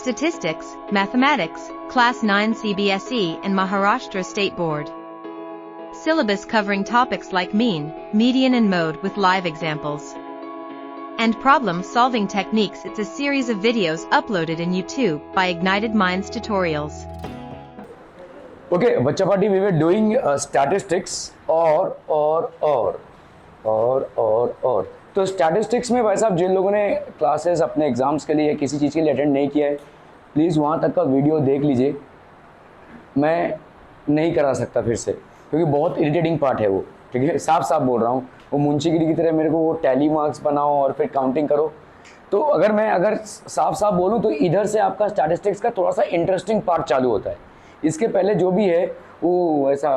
Statistics, Mathematics, Class 9 CBSE and Maharashtra State Board. Syllabus covering topics like mean, median and mode with live examples. And problem-solving techniques. It's a series of videos uploaded in YouTube by Ignited Minds Tutorials. Okay, बच्चा party we were doing statistics और तो statistics में भाई साहब जिन लोगों ने classes अपने exams के लिए किसी चीज़ के लिए अटेंड नहीं किया है प्लीज़ वहाँ तक का वीडियो देख लीजिए। मैं नहीं करा सकता फिर से क्योंकि बहुत इरिटेटिंग पार्ट है वो, ठीक है, साफ साफ बोल रहा हूँ। वो मुंशीगिरी की तरह मेरे को वो टैली मार्क्स बनाओ और फिर काउंटिंग करो। तो अगर साफ साफ बोलूँ तो इधर से आपका स्टैटिस्टिक्स का थोड़ा सा इंटरेस्टिंग पार्ट चालू होता है। इसके पहले जो भी है वो ऐसा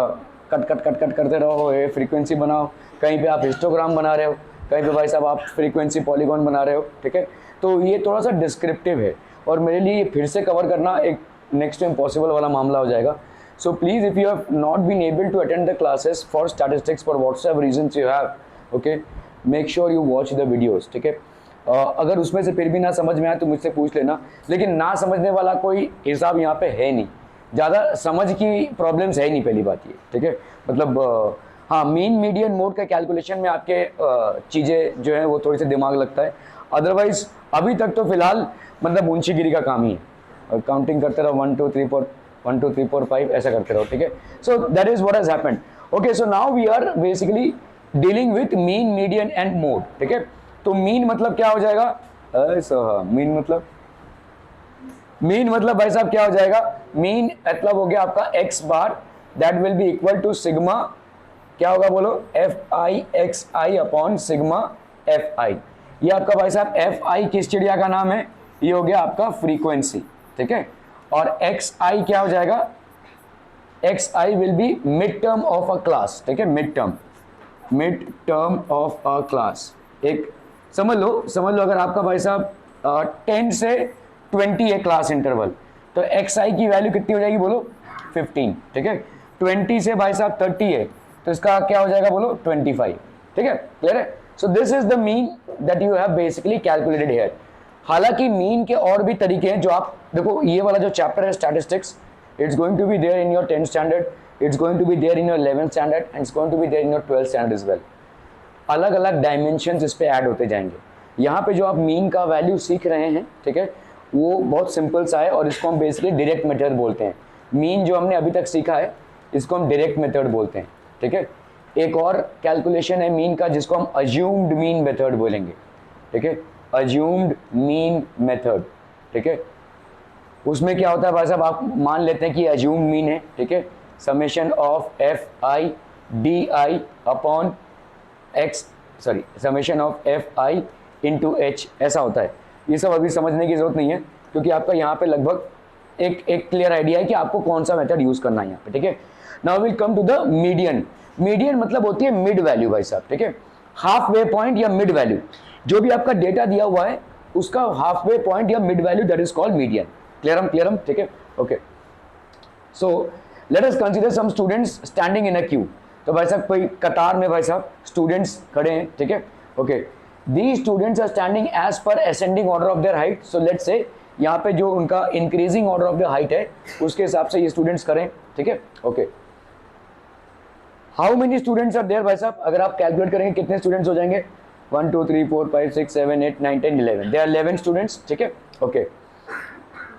कट करते रहो, फ्रीक्वेंसी बनाओ, कहीं पे आप हिस्टोग्राम बना रहे हो, कहीं पे भाई साहब आप फ्रीक्वेंसी पॉलीगॉन बना रहे हो, ठीक है। तो ये थोड़ा सा डिस्क्रिप्टिव है और मेरे लिए फिर से कवर करना एक नेक्स्ट टू इम्पॉसिबल वाला मामला हो जाएगा। So please if you have not been able to attend the classes for statistics for whatsoever reasons you have, okay, make sure you watch the videos, ठीक है। अगर उसमें से फिर भी ना समझ में आए तो मुझसे पूछ लेना, लेकिन ना समझने वाला कोई हिसाब यहाँ पे है नहीं, ज़्यादा समझ की प्रॉब्लम्स है ही नहीं, पहली बात ये, ठीक है। मतलब हाँ, मीन मीडियन मोड का कैलकुलेशन में आपके चीज़ें जो है वो थोड़ी सी दिमाग लगता है। अदरवाइज अभी तक तो फिलहाल मतलब मुंशीगिरी का काम ही है, काउंटिंग करते रहो 1 2 3 4 1 2 3 4 5 ऐसा करते रहो, ठीक है। So that is what has happened. Okay, so now we are basically dealing with mean median and mode, ठीक है। तो मीन मतलब क्या हो जाएगा, मीन मतलब भाई साहब क्या हो जाएगा, मीन मतलब हो गया आपका X bar, that will be equal to sigma, क्या होगा बोलो, F I X I upon sigma F I. ये आपका भाई साहब एफ आई किस चिड़िया का नाम है, ये हो गया आपका फ्रीक्वेंसी, ठीक है। और एक्स आई क्या हो जाएगा, x I will be mid term of a class, ठीक है, mid term of a class. एक समझ लो अगर आपका भाई साहब 10 से 20 है क्लास इंटरवल, तो एक्स आई की वैल्यू कितनी हो जाएगी बोलो, 15, ठीक है। 20 से भाई साहब 30 है तो इसका क्या हो जाएगा बोलो, 25, ठीक है, क्लियर है। So this is the mean that you have basically calculated here. हालांकि मीन के और भी तरीके हैं जो आप देखो, ये वाला जो चैप्टर है statistics, it's going to be there in your 10th standard, it's going to be there in your 11th standard and it's going to be there in your 12th standard as well. अलग अलग dimensions इस पे add होते जाएंगे। यहाँ पे जो आप मीन का वैल्यू सीख रहे हैं, ठीक है, वो बहुत सिंपल सा है और इसको हम बेसिकली डायरेक्ट मेथड बोलते हैं। मीन जो हमने अभी तक सीखा है इसको हम डायरेक्ट मेथड बोलते हैं, ठीक है। एक और कैलकुलेशन है मीन का जिसको हम अज्यूम्ड मीन मेथड बोलेंगे, ठीक है, अज्यूम्ड मीन मेथड, ठीक है। उसमें क्या होता है भाई साहब, आप मान लेते हैं कि अज्यूम्ड मीन है, ठीक है, summation of F I D I upon x, sorry summation of F I into H, ऐसा होता है। ये सब अभी समझने की जरूरत नहीं है क्योंकि आपका यहाँ पे लगभग एक क्लियर आइडिया है कि आपको कौन सा मेथड यूज करना है यहाँ पे, ठीक है। Now will come to the median. Median मतलब होती है मिड वैल्यू भाई साहब, ठीक है, हाफ वे पॉइंट या मिड वैल्यू। जो भी आपका डेटा दिया हुआ है उसका हाफ वे पॉइंट या mid value, that is called median. क्लियरम, ठीक है, okay. So let us consider some students standing in a queue. तो भाई साहब कोई कतार में भाई साहब स्टूडेंट्स खड़े हैं, ठीक है, okay. These students are standing as per ascending order of their height. So let's say यहाँ पे जो उनका increasing order of the height है उसके हिसाब से ये स्टूडेंट्स करें, ठीक है, okay. How many students are there भाई साहब, अगर आप कैलकुलेट करेंगे कितने स्टूडेंट्स हो जाएंगे, 1 2 3 4 5 6 7 8 9 10 11, देयर 11 स्टूडेंट्स, ठीक है, ओके।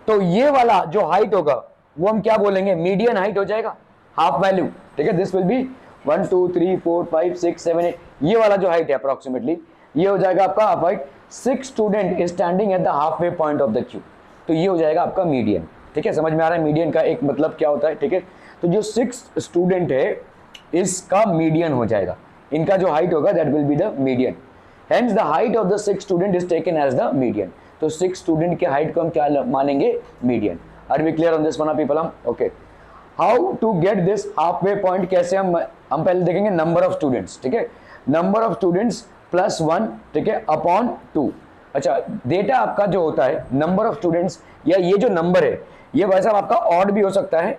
तो ये वाला जो हाइट होगा वो हम क्या बोलेंगे, मीडियन हाइट हो जाएगा, हाफ वैल्यू, ठीक है। दिस विल बी 1 2 3 4 5 6 7 8, ये वाला जो हाइट है अप्रोक्सीमेटली ये हो जाएगा आपका half height. 6 student is standing at the half way point of the queue, तो ये हो जाएगा आपका मीडियन, ठीक है। समझ में आ रहा है मीडियन का एक मतलब क्या होता है, ठीक है। तो जो 6 स्टूडेंट है इसका मीडियन हो जाएगा, इनका जो हाइट होगा that will be the median. Hence the height of the 6 student is taken as the median. तो 6 स्टूडेंट के हाइट को हम क्या मानेंगे, median. Are we clear on this one people, हम okay. How to get this half way point, कैसे हम पहले देखेंगे नंबर ऑफ स्टूडेंट्स, ठीक है, नंबर ऑफ स्टूडेंट्स +1, ठीक है, अपॉन 2। अच्छा, डेटा आपका जो होता है नंबर ऑफ स्टूडेंट्स या ये जो नंबर है ये भाई साहब आपका ऑड भी हो सकता है,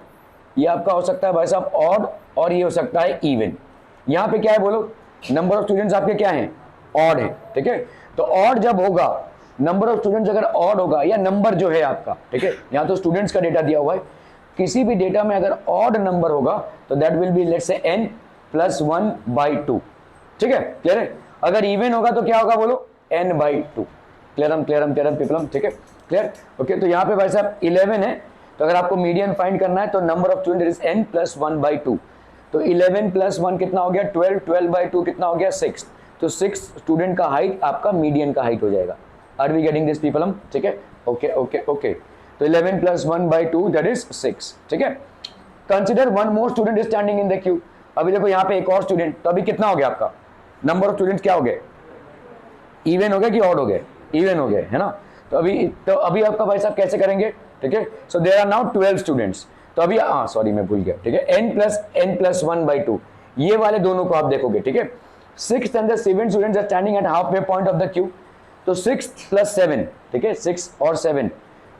ये आपका हो सकता है भाई साहब ऑड, और ये हो सकता है इवन। यहाँ पे क्या है बोलो, नंबर ऑफ स्टूडेंट्स आपके क्या हैं, ऑड है, ठीक है। तो ऑड जब होगा नंबर ऑफ स्टूडेंट्स अगर ऑड होगा या नंबर जो है आपका, ठीक है, यहाँ तो स्टूडेंट्स का डेटा दिया हुआ है, किसी भी डेटा में अगर ऑड नंबर होगा तो that will B let's say n plus 1/2, ठीक है, क्लियर है। अगर इवन होगा तो क्या होगा बोलो, n/2। क्लियर पीपल, ठीक है, क्लियर, ओके। तो यहाँ पे भाई साहब 11 है, तो अगर आपको मीडियन फाइंड करना है तो number of student is n plus 1/2, तो 11 प्लस 1 कितना हो गया 12, 12/2 कितना हो गया 6, तो 6 स्टूडेंट का हाइट आपका मीडियन का हाइट हो जाएगा। Are we getting this people, हम, ठीक है, ओके ओके ओके। तो 11 प्लस 1/2 दैट इज 6, ठीक है। Consider one more student is standing in the Q. अभी देखो यहाँ पे एक और स्टूडेंट, तो अभी कितना हो गया आपका नंबर ऑफ स्टूडेंट्स, क्या हो गए, इवन हो गया कि ऑड हो गए, इवन हो गए, है ना। तो अभी आपका भाई साहब कैसे करेंगे, ठीक है। So there are now 12 students, तो अभी सॉरी मैं भूल गया, ठीक है, n प्लस 1/2 ये वाले दोनों को आप देखोगे, ठीक है। 6th and the 7th students are standing at half way point of the queue, तो 6 प्लस 7, ठीक है, 6 और 7,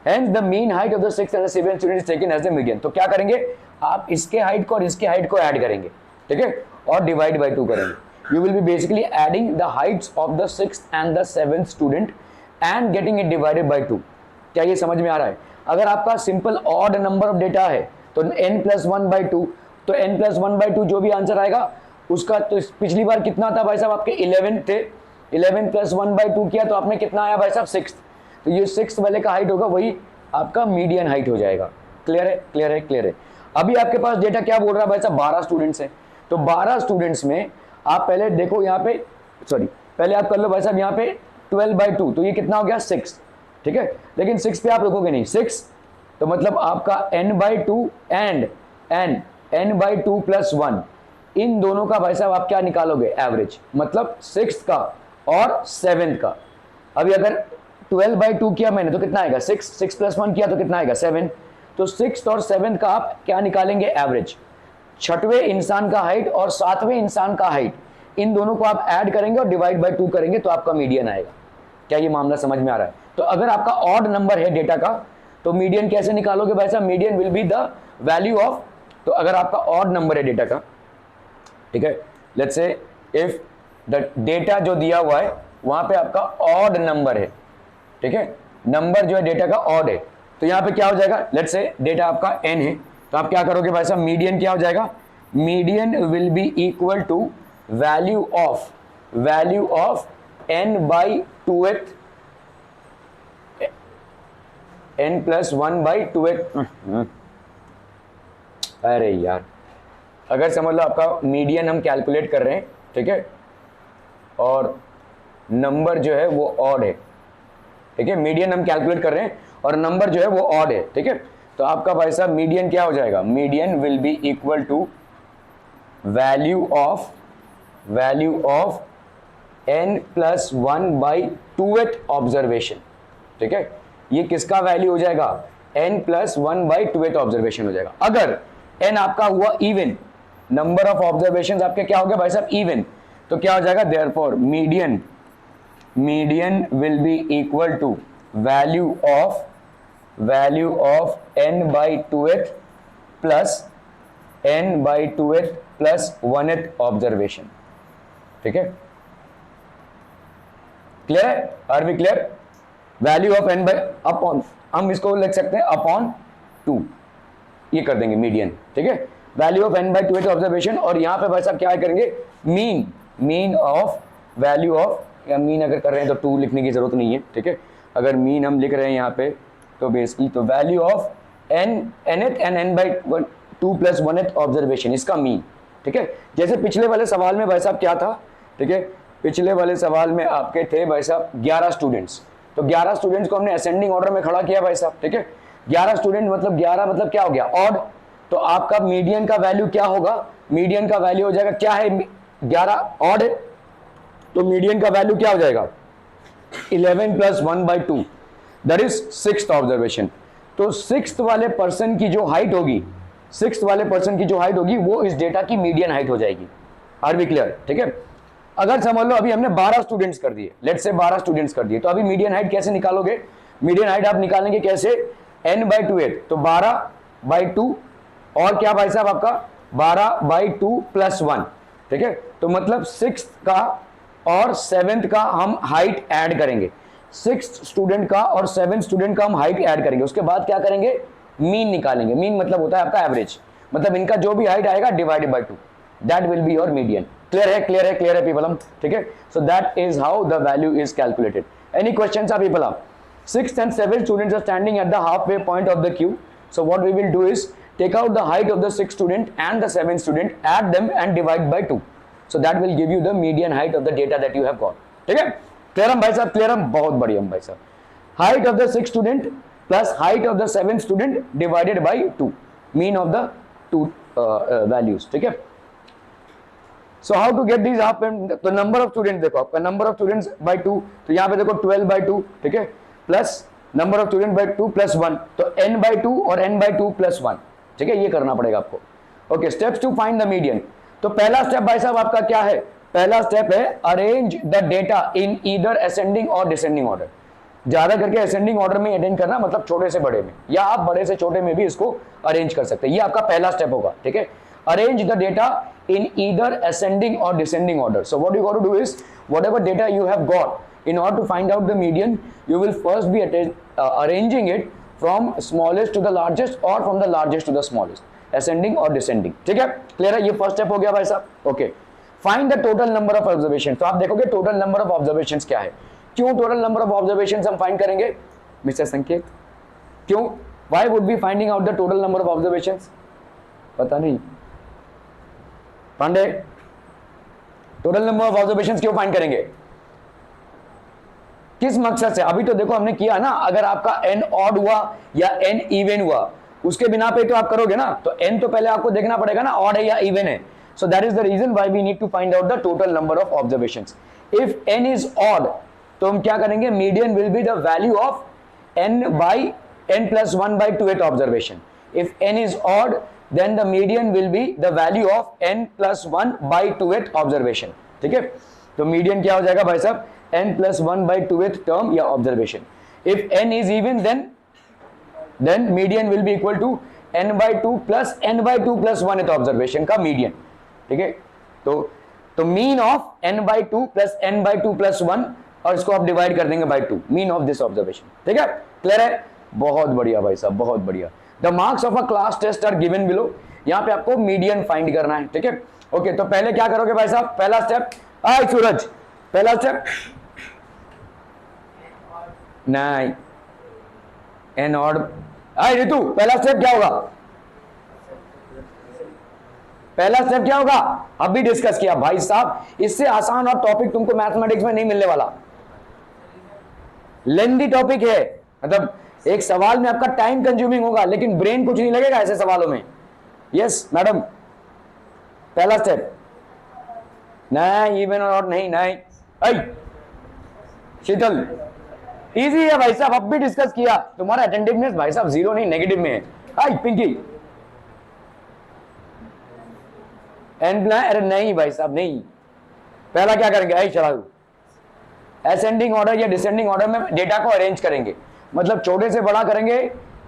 and the mean height of the 6th and the 7th student is taken as the median. तो क्या करेंगे आप, इसके height को और इसके हाइट को ऐड करेंगे, ठीक है, और डिवाइड बाय 2 करेंगे। You will be basically adding the Heights of the 6th and the 7th student and getting it divided by 2। क्या ये समझ में आ रहा है। अगर आपका simple odd number of data है तो n प्लस 1/2, तो n प्लस 1/2 जो भी आंसर आएगा उसका, तो पिछली बार कितना था भाई साहब आपके 11 थे, 11 प्लस 1/2 किया तो आपने कितना आया भाई साहब 6, तो ये 6 वाले का हाइट होगा, वही आपका मीडियन हाइट हो जाएगा। क्लियर है, क्लियर है, क्लियर है। अभी आपके पास डेटा क्या बोल रहा है भाई साहब, 12 स्टूडेंट्स हैं, तो 12 स्टूडेंट्स में आप पहले देखो यहाँ पे, सॉरी पहले आप कर लो भाई साहब यहाँ पे 12/2, तो ये कितना हो गया 6, ठीक है, लेकिन 6 पे आप रुकोगे नहीं, 6 तो मतलब आपका n/2 एंड n/2 प्लस 1, इन दोनों का भाई साहब आप क्या निकालोगे एवरेज, मतलब 6th का और 7th का। अभी अगर 12/2 किया मैंने तो कितना आएगा 6 प्लस 1 किया तो कितना आएगा 7, तो 6th और 7th का आप क्या निकालेंगे एवरेज, 6वें इंसान का हाइट और 7वें इंसान का हाइट, इन दोनों को आप ऐड करेंगे और डिवाइड बाय 2 करेंगे तो आपका मीडियन आएगा। क्या ये मामला समझ में आ रहा है। तो अगर आपका ऑड नंबर है डेटा का तो मीडियन कैसे निकालोगे भाई साहब, median will be the value of, तो अगर आपका ऑड नंबर है डेटा का, ठीक है, let's say if the data जो दिया हुआ है वहां पे आपका ऑड नंबर है, ठीक है, नंबर जो है डेटा का ऑड है, तो यहां पे क्या हो जाएगा, लेट्स से डेटा आपका n है, तो आप क्या करोगे भाई साहब, मीडियन क्या हो जाएगा, median will be equal to value of n/2th n plus 1/2th। अरे यार, अगर समझ लो आपका मीडियन हम कैलकुलेट कर रहे हैं, ठीक है, और नंबर जो है वो ऑड है, ठीक है, मीडियन हम कैलकुलेट कर रहे हैं और नंबर जो है वो ऑड है, ठीक है, तो आपका भाई साहब मीडियन क्या हो जाएगा, median will be equal to value of n plus 1/2th observation, ठीक है, ये किसका वैल्यू हो जाएगा, n प्लस 1/2th ऑब्जर्वेशन हो जाएगा। अगर n आपका हुआ इवन, नंबर ऑफ ऑब्जर्वेशन आपके क्या हो गया भाई साहब इवन, तो क्या हो जाएगा, therefore median will be equal to value of n/2th plus 1th observation, ठीक है, क्लियर है, are we clear. Value of n upon, हम इसको लिख सकते हैं अपॉन 2, ये कर देंगे मीडियन, ठीक है, वैल्यू ऑफ n/2th ऑब्जर्वेशन, और यहां पे भाई साहब क्या करेंगे, मीन ऑफ वैल्यू ऑफ, या मीन अगर कर रहे हैं तो 2 लिखने की जरूरत नहीं है, ठीक है, अगर मीन हम लिख रहे हैं यहाँ पे तो बेसिकली तो value of nth and n/2 plus 1th observation, इसका मीन, ठीक है। जैसे पिछले वाले सवाल में भाई साहब क्या था, ठीक है, पिछले वाले सवाल में आपके थे भाई साहब 11 स्टूडेंट्स, तो 11 स्टूडेंट्स को हमने असेंडिंग ऑर्डर में खड़ा किया भाई साहब, ठीक है, 11 स्टूडेंट मतलब 11 मतलब क्या हो गया ऑड, तो आपका मीडियन का वैल्यू क्या होगा, मीडियन का वैल्यू हो जाएगा, क्या है 11 ऑड है तो मीडियन का वैल्यू क्या हो जाएगा 11 plus 1/2 that is 6th observation. तो 6th वाले पर्सन की जो हाइट होगी, 6th वाले पर्सन की जो हाइट होगी वो इस डेटा की मीडियन हाइट हो जाएगी। आर वी क्लियर, ठीक है। अगर समझ लो अभी हमने 12 स्टूडेंट्स कर दिए, लेट्स से 12 स्टूडेंट्स कर दिए, तो अभी मीडियन हाइट कैसे निकालोगे, मीडियन हाइट आप निकालेंगे कैसे, n/2 तो 12/2 और क्या भाई साहब आपका 12/2 प्लस 1, ठीक है, तो मतलब 6th का और 7th का हम हाइट ऐड करेंगे, 6th स्टूडेंट का और 7th स्टूडेंट का हम हाइट ऐड करेंगे, उसके बाद क्या करेंगे, मीन निकालेंगे। मीन मतलब होता है आपका एवरेज, मतलब इनका जो भी हाइट आएगा divided by 2, that will be your median. Clear है, क्लियर है, क्लियर है पीपल हम, ठीक है। So that is how the value is calculated. Any questions are people? 6th and 7th students are standing at the halfway point of the queue. So what we will do is take out the height of the 6th student and the 7th student, add them and divide by 2. So that will give you the median height of the data that you have got. ठीक है, clear हम भाई साहब, clear हम, बहुत बढ़िया हम भाई साहब। Height of the 6th student plus height of the 7th student divided by 2, mean of the 2 values, ठीक है। So how to get these up? तो नंबर ऑफ स्टूडेंट देखो, आपका नंबर ऑफ स्टूडेंट्स बाय 2, तो यहाँ पे देखो 12 बाय 2, ठीक है, plus number of student by 2 plus 1, तो n बाय 2 और n बाय 2 प्लस 1, ठीक है, ये करना पड़ेगा आपको। Okay, steps to find the median. तो पहला स्टेप भाई साहब आपका क्या है? पहला स्टेप है arrange the data in either ascending और डिसेंडिंग ऑर्डर। ज्यादा करके असेंडिंग ऑर्डर में अरेंज करना, मतलब छोटे से बड़े में, या आप बड़े से छोटे में भी इसको अरेंज कर सकते हैं। ये आपका पहला स्टेप होगा, ठीक है। Arrange the data in either ascending or descending order. So what you got to do is, whatever data you have got, in order to find out the median, you will first be arranging it from smallest to the largest or from the largest to the smallest, ascending or descending, ठीक है, clear है। ये first step हो गया भाई साहब। Okay, find the total number of observation. तो आप देखोगे टोटल नंबर ऑफ ऑब्जर्वेशन क्या है। क्यों टोटल नंबर ऑफ ऑब्जर्वेशन हम फाइंड करेंगे मिस्टर संकेत? क्यों, why would be finding out the total number of observation? पता नहीं Pandey, total number of observations क्यों फाइंड करेंगे, किस मकसद से? अभी तो देखो हमने किया ना, अगर आपका n ऑड हुआ या n इवन हुआ, उसके बिना पे तो आप करोगे ना, तो n तो पहले आपको देखना पड़ेगा ना ऑड है या इवन है। So that is the reason why we need to find out the total number of observations. If n is odd, तो हम क्या करेंगे, median will be the value of n by n plus 1 by 2th observation. If n is odd, then the median will be the value of n plus 1 by 2th observation, ठीक है। तो median क्या हो जाएगा भाई साहब, n plus 1 by 2th term या observation। if n is even, then median will be equal to n by 2 plus n by 2 plus 1th observation का median, ठीक है। तो mean of n by 2 plus n by 2 plus 1, और इसको आप divide कर देंगे by 2, mean of this observation, ठीक है, क्लियर है, बहुत बढ़िया भाई साहब, बहुत बढ़िया। The marks of a class test are given below. यहाँ पे आपको मीडियन फाइंड करना है, ठीक है। ओके, तो पहले क्या करोगे भाई साहब, पहला स्टेप, आय सूरज, पहला स्टेप नहीं, एन ऑड, आय ऋतु, पहला स्टेप क्या होगा, पहला स्टेप क्या होगा, अभी डिस्कस किया भाई साहब। इससे आसान और टॉपिक तुमको मैथमेटिक्स में नहीं मिलने वाला, लेंथी टॉपिक है, मतलब एक सवाल में आपका टाइम कंज्यूमिंग होगा, लेकिन ब्रेन कुछ नहीं लगेगा ऐसे सवालों में। यस मैडम, पहला स्टेप नहीं, इवन और ऑड नहीं, नहीं शीतल, इजी है भाई साहब, अब भी डिस्कस किया। तुम्हारा अटेंटिवनेस भाई साहब 0 नहीं, नेगेटिव में है। आई पिंकी, एंड अरे नहीं भाई साहब नहीं, पहला क्या करेंगे, आई चला असेंडिंग ऑर्डर या डिसेंडिंग ऑर्डर में डेटा को अरेंज करेंगे, मतलब छोटे से बड़ा करेंगे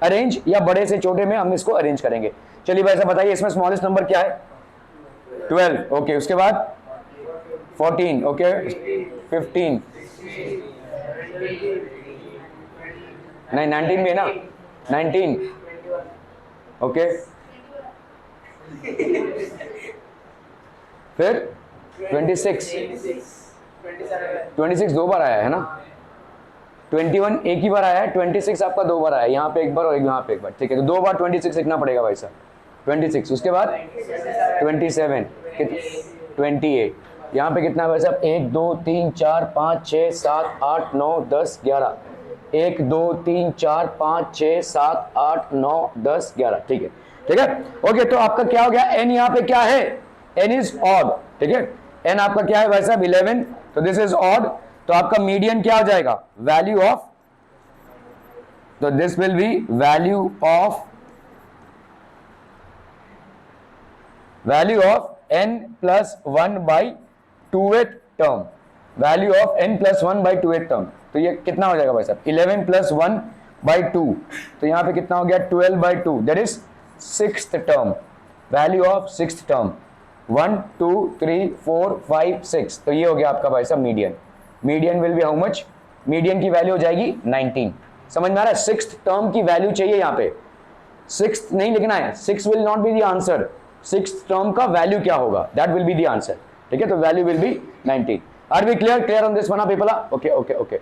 अरेंज, या बड़े से छोटे में हम इसको अरेंज करेंगे। चलिए भाई साहब बताइए, इसमें स्मॉलेस्ट नंबर क्या है, 12, ओके, उसके बाद 14, ओके, 15, नहीं 19 में ना, 19, ओके, फिर 26 दो बार आया है ना, 21 एक ही बार आया है, 26 आपका दो बार आया है, यहाँ पे एक बार और यहाँ पे एक बार, ठीक है, तो दो बार 26 लिखना पड़ेगा भाई साहब, 26, उसके बाद 27, 28, यहाँ पे कितना है भाई साहब, 1 2 3 4 5 6 7 8 9 10 11, 1 2 3 4 5 6 7 8 9 10 11, ठीक है, ठीक है, ओके। तो आपका क्या हो गया, n यहाँ पे क्या है, n इज ऑड, ठीक है, n आपका क्या है भाई साहब 11, तो दिस इज ऑड, तो आपका मीडियन क्या हो जाएगा, वैल्यू ऑफ, तो this will B value of n plus 1 by 2th term, value of n plus 1 by 2th term, तो ये कितना हो जाएगा भाई साहब 11 प्लस 1 बाई 2, तो यहाँ पे कितना हो गया 12 by 2, that is 6th term, value of 6th term, 1 2 3 4 5 6, तो ये हो गया आपका भाई साहब median. Median will be how much, median की वैल्यू हो जाएगी 19। समझ में आ रहा है? सिक्स्थ टर्म की वैल्यू चाहिए यहां पे, सिक्स्थ नहीं लिखना है, 6 will not be the answer, sixth term का वैल्यू क्या होगा, that will be the answer. ठीक है, तो value will be 19। Are we clear on this one people? Okay okay okay.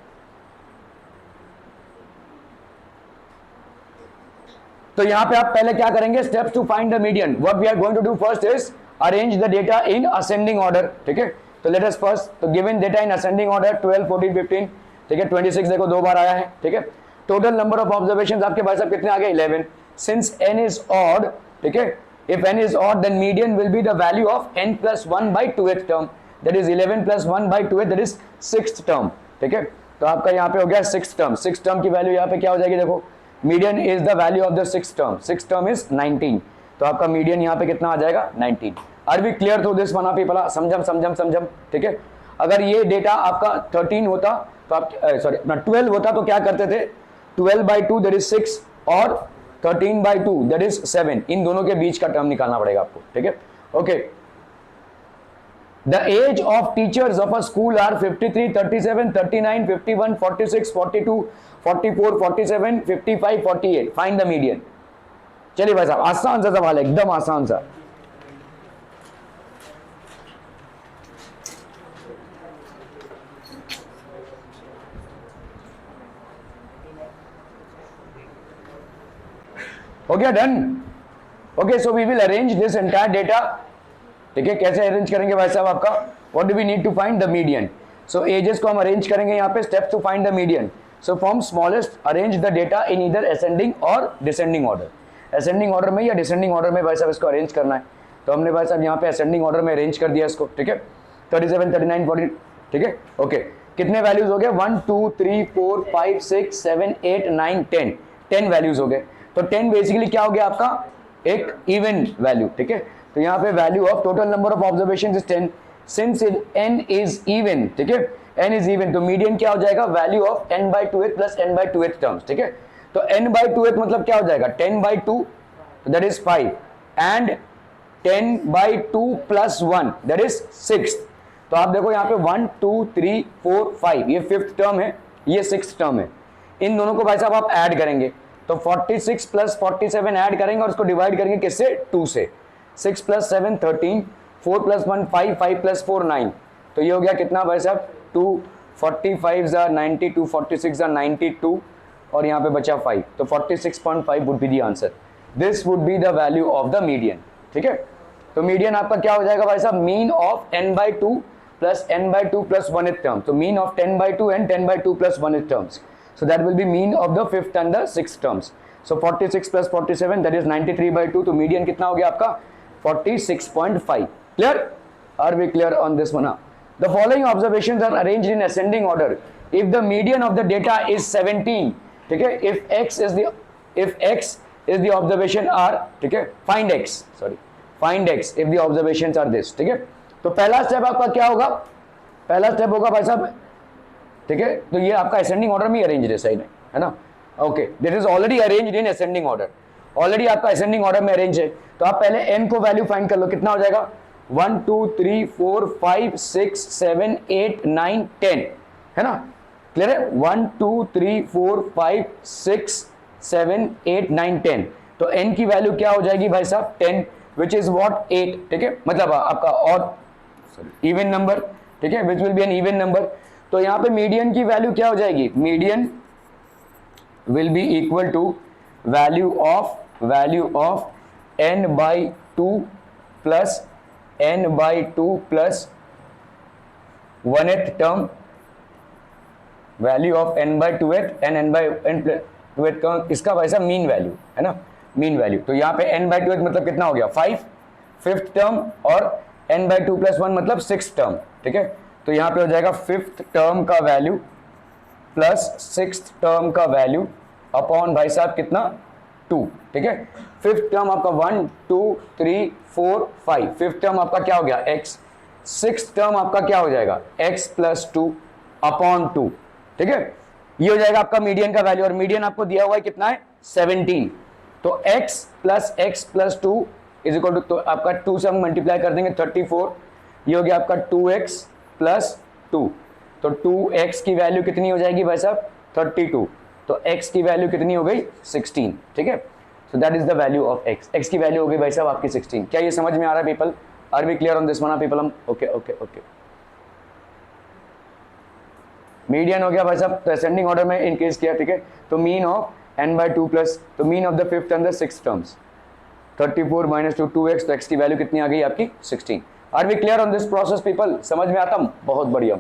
तो यहां पे आप पहले क्या करेंगे, steps to find the median. What we are going to do first is arrange the data in ascending order. ठीक है, तो लेट अस फर्स्ट, तो given data in ascending order 12 14 15। ठीक है, 26 देखो 2 बार आया है। ठीक है, टोटल नंबर ऑफ ऑब्जर्वेशंस आपके भाई साहब कितने आ गए, 11। सिंस n इज ऑड, ठीक है, if n is odd then median will be the value of n plus 1 by 2th term, that is 11 plus 1 by 2th, that is 6th term. ठीक है, तो आपका यहाँ पे हो गया 6th टर्म। 6th टर्म की वैल्यू यहाँ पे क्या हो जाएगी, देखो median is the value of the 6th term, 6th term is 19, तो आपका मीडियन यहाँ पे कितना आ जाएगा, 19। Are we clear through this one people? समझम। ठीक है, अगर ये डेटा आपका 13 होता तो आप सॉरी 12 होता तो क्या करते थे, 12 by 2 दैट इज 6 और 13 by 2 दैट इज 7, इन दोनों के बीच का टर्म निकालना पड़ेगा आपको। ठीक है, okay. The age of teachers of a school are 53 37 39 51 46 42 44 47 55 48। Find the median. चलिए भाई साहब, आसान सा सवाल है, एकदम आसान सा। हो गया, done. Okay, so we will arrange this entire data. ठीक है, कैसे अरेंज करेंगे भाई साहब आपका, what do we need to find the median. So ages को हम अरेंज करेंगे यहाँ पे, steps to find the median. So from smallest arrange the data in either ascending और डिसेंडिंग ऑर्डर। असेंडिंग ऑर्डर में या डिसेंडिंग ऑर्डर में भाई साहब इसको अरेंज करना है, तो हमने भाई साहब यहाँ पे असेंडिंग ऑर्डर में अरेंज कर दिया इसको। ठीक है, 37 39 40। ठीक है, ओके, कितने वैल्यूज हो गए, 1 2 3 4 5 6 7 8 9 10, 10 वैल्यूज हो गए। तो 10 बेसिकली क्या हो गया आपका, एक इवन वैल्यू। ठीक है, तो यहाँ पे value of total number of observations is 10। Since n is even, ठीक है, n इज इवन, तो मीडियन क्या हो जाएगा, value of n by 2th plus n by 2th terms. ठीक है, तो n by 2th मतलब क्या हो जाएगा, 10 by 2 that is 5 and 10 by 2 plus 1 that is 6। तो आप देखो यहाँ पे 1 2 3 4 5, ये 5th टर्म है, ये 6th टर्म है। इन दोनों को भाई साहब आप ऐड करेंगे, तो 46 plus 47 ऐड करेंगे और उसको डिवाइड करेंगे किससे, 2 से। 6 plus 7 13, 4 plus 1 5, 5 plus 4 9, तो ये हो गया कितना भाई साहब, 2 45 92, 46 92 और यहाँ पे बचा 5, तो 46.5 would be the answer. This would be the value of the median. ठीक है, तो मीडियन आपका क्या हो जाएगा भाई साहब, mean of n by 2 plus n by 2 plus 1th term, तो mean of 10 by 2 and 10 by 2 plus 1th terms, so that will be mean of the 5th and the 6th terms। so 46 plus 47 that is 93 by 2, तो median कितना हो गया आपका, 46.5। clear? are we clear on this one? The following observations are arranged in ascending order if the median of the data is 17। ठीक है, if x is the observation are, ठीक है, find x if the observations are this। ठीक है, तो पहला step आपका क्या होगा, पहला स्टेप होगा भाई साहब, ठीक है, तो ये आपका असेंडिंग ऑर्डर में अरेंज है, सही है ना, okay, this is already arranged in ascending order, already आपका असेंडिंग ऑर्डर में अरेंज है। तो आप पहले n को वैल्यू फाइंड कर लो, कितना हो जाएगा, 1 2 3 4 5 6 7 8 9 10, है ना, क्लियर है, 1 2 3 4 5 6 7 8 9 10, तो n की वैल्यू क्या हो जाएगी भाई साहब, 10, विच इज व्हाट 8। ठीक है, मतलब आपका ऑड इवन नंबर, ठीक है, which will be an even number. तो यहाँ पे मीडियन की वैल्यू क्या हो जाएगी, median will be equal to value of n by 2 plus n by 2 plus 1th term, value of n by 2th and n by n plus 2th term, इसका वैसा mean value है ना, mean value. तो यहाँ पे n by 2th मतलब कितना हो गया, 5 5th टर्म, और n by 2 plus 1 मतलब 6th टर्म। ठीक है, तो यहाँ पे हो जाएगा 5th टर्म का वैल्यू प्लस 6th टर्म का वैल्यू अपॉन भाई साहब कितना, 2। ठीक है, 5th टर्म आपका 1 2 3 4 5, 5th टर्म आपका क्या हो गया, x, 6th टर्म आपका क्या हो जाएगा, x plus 2 अपॉन 2। ठीक है, ये हो जाएगा आपका मीडियन का वैल्यू, और मीडियन आपको दिया हुआ है कितना है, 17। तो x plus 2 is equal to, तो आपका 2 से हम मल्टीप्लाई कर देंगे 34, ये हो गया आपका 2x plus 2। तो 2x की वैल्यू कितनी हो जाएगी भाई साहब 32, तो x की वैल्यू कितनी हो गई 16, ठीक है। So that is the value of x की वैल्यू हो गई भाई साहब आपकी 16। क्या ये समझ में आ रहा है people? Are we clear on this one people? हम ओके ओके ओके। मीडियन हो गया भाई साहब, तो असेंडिंग ऑर्डर में इंक्रीज किया, ठीक है। तो मीन ऑफ n/2 प्लस, तो mean of the fifth and the sixth terms 34 minus 2x, तो x की वैल्यू कितनी आ गई आपकी 16। Are we clear on this process people? समझ में आता? बहुत बढ़िया।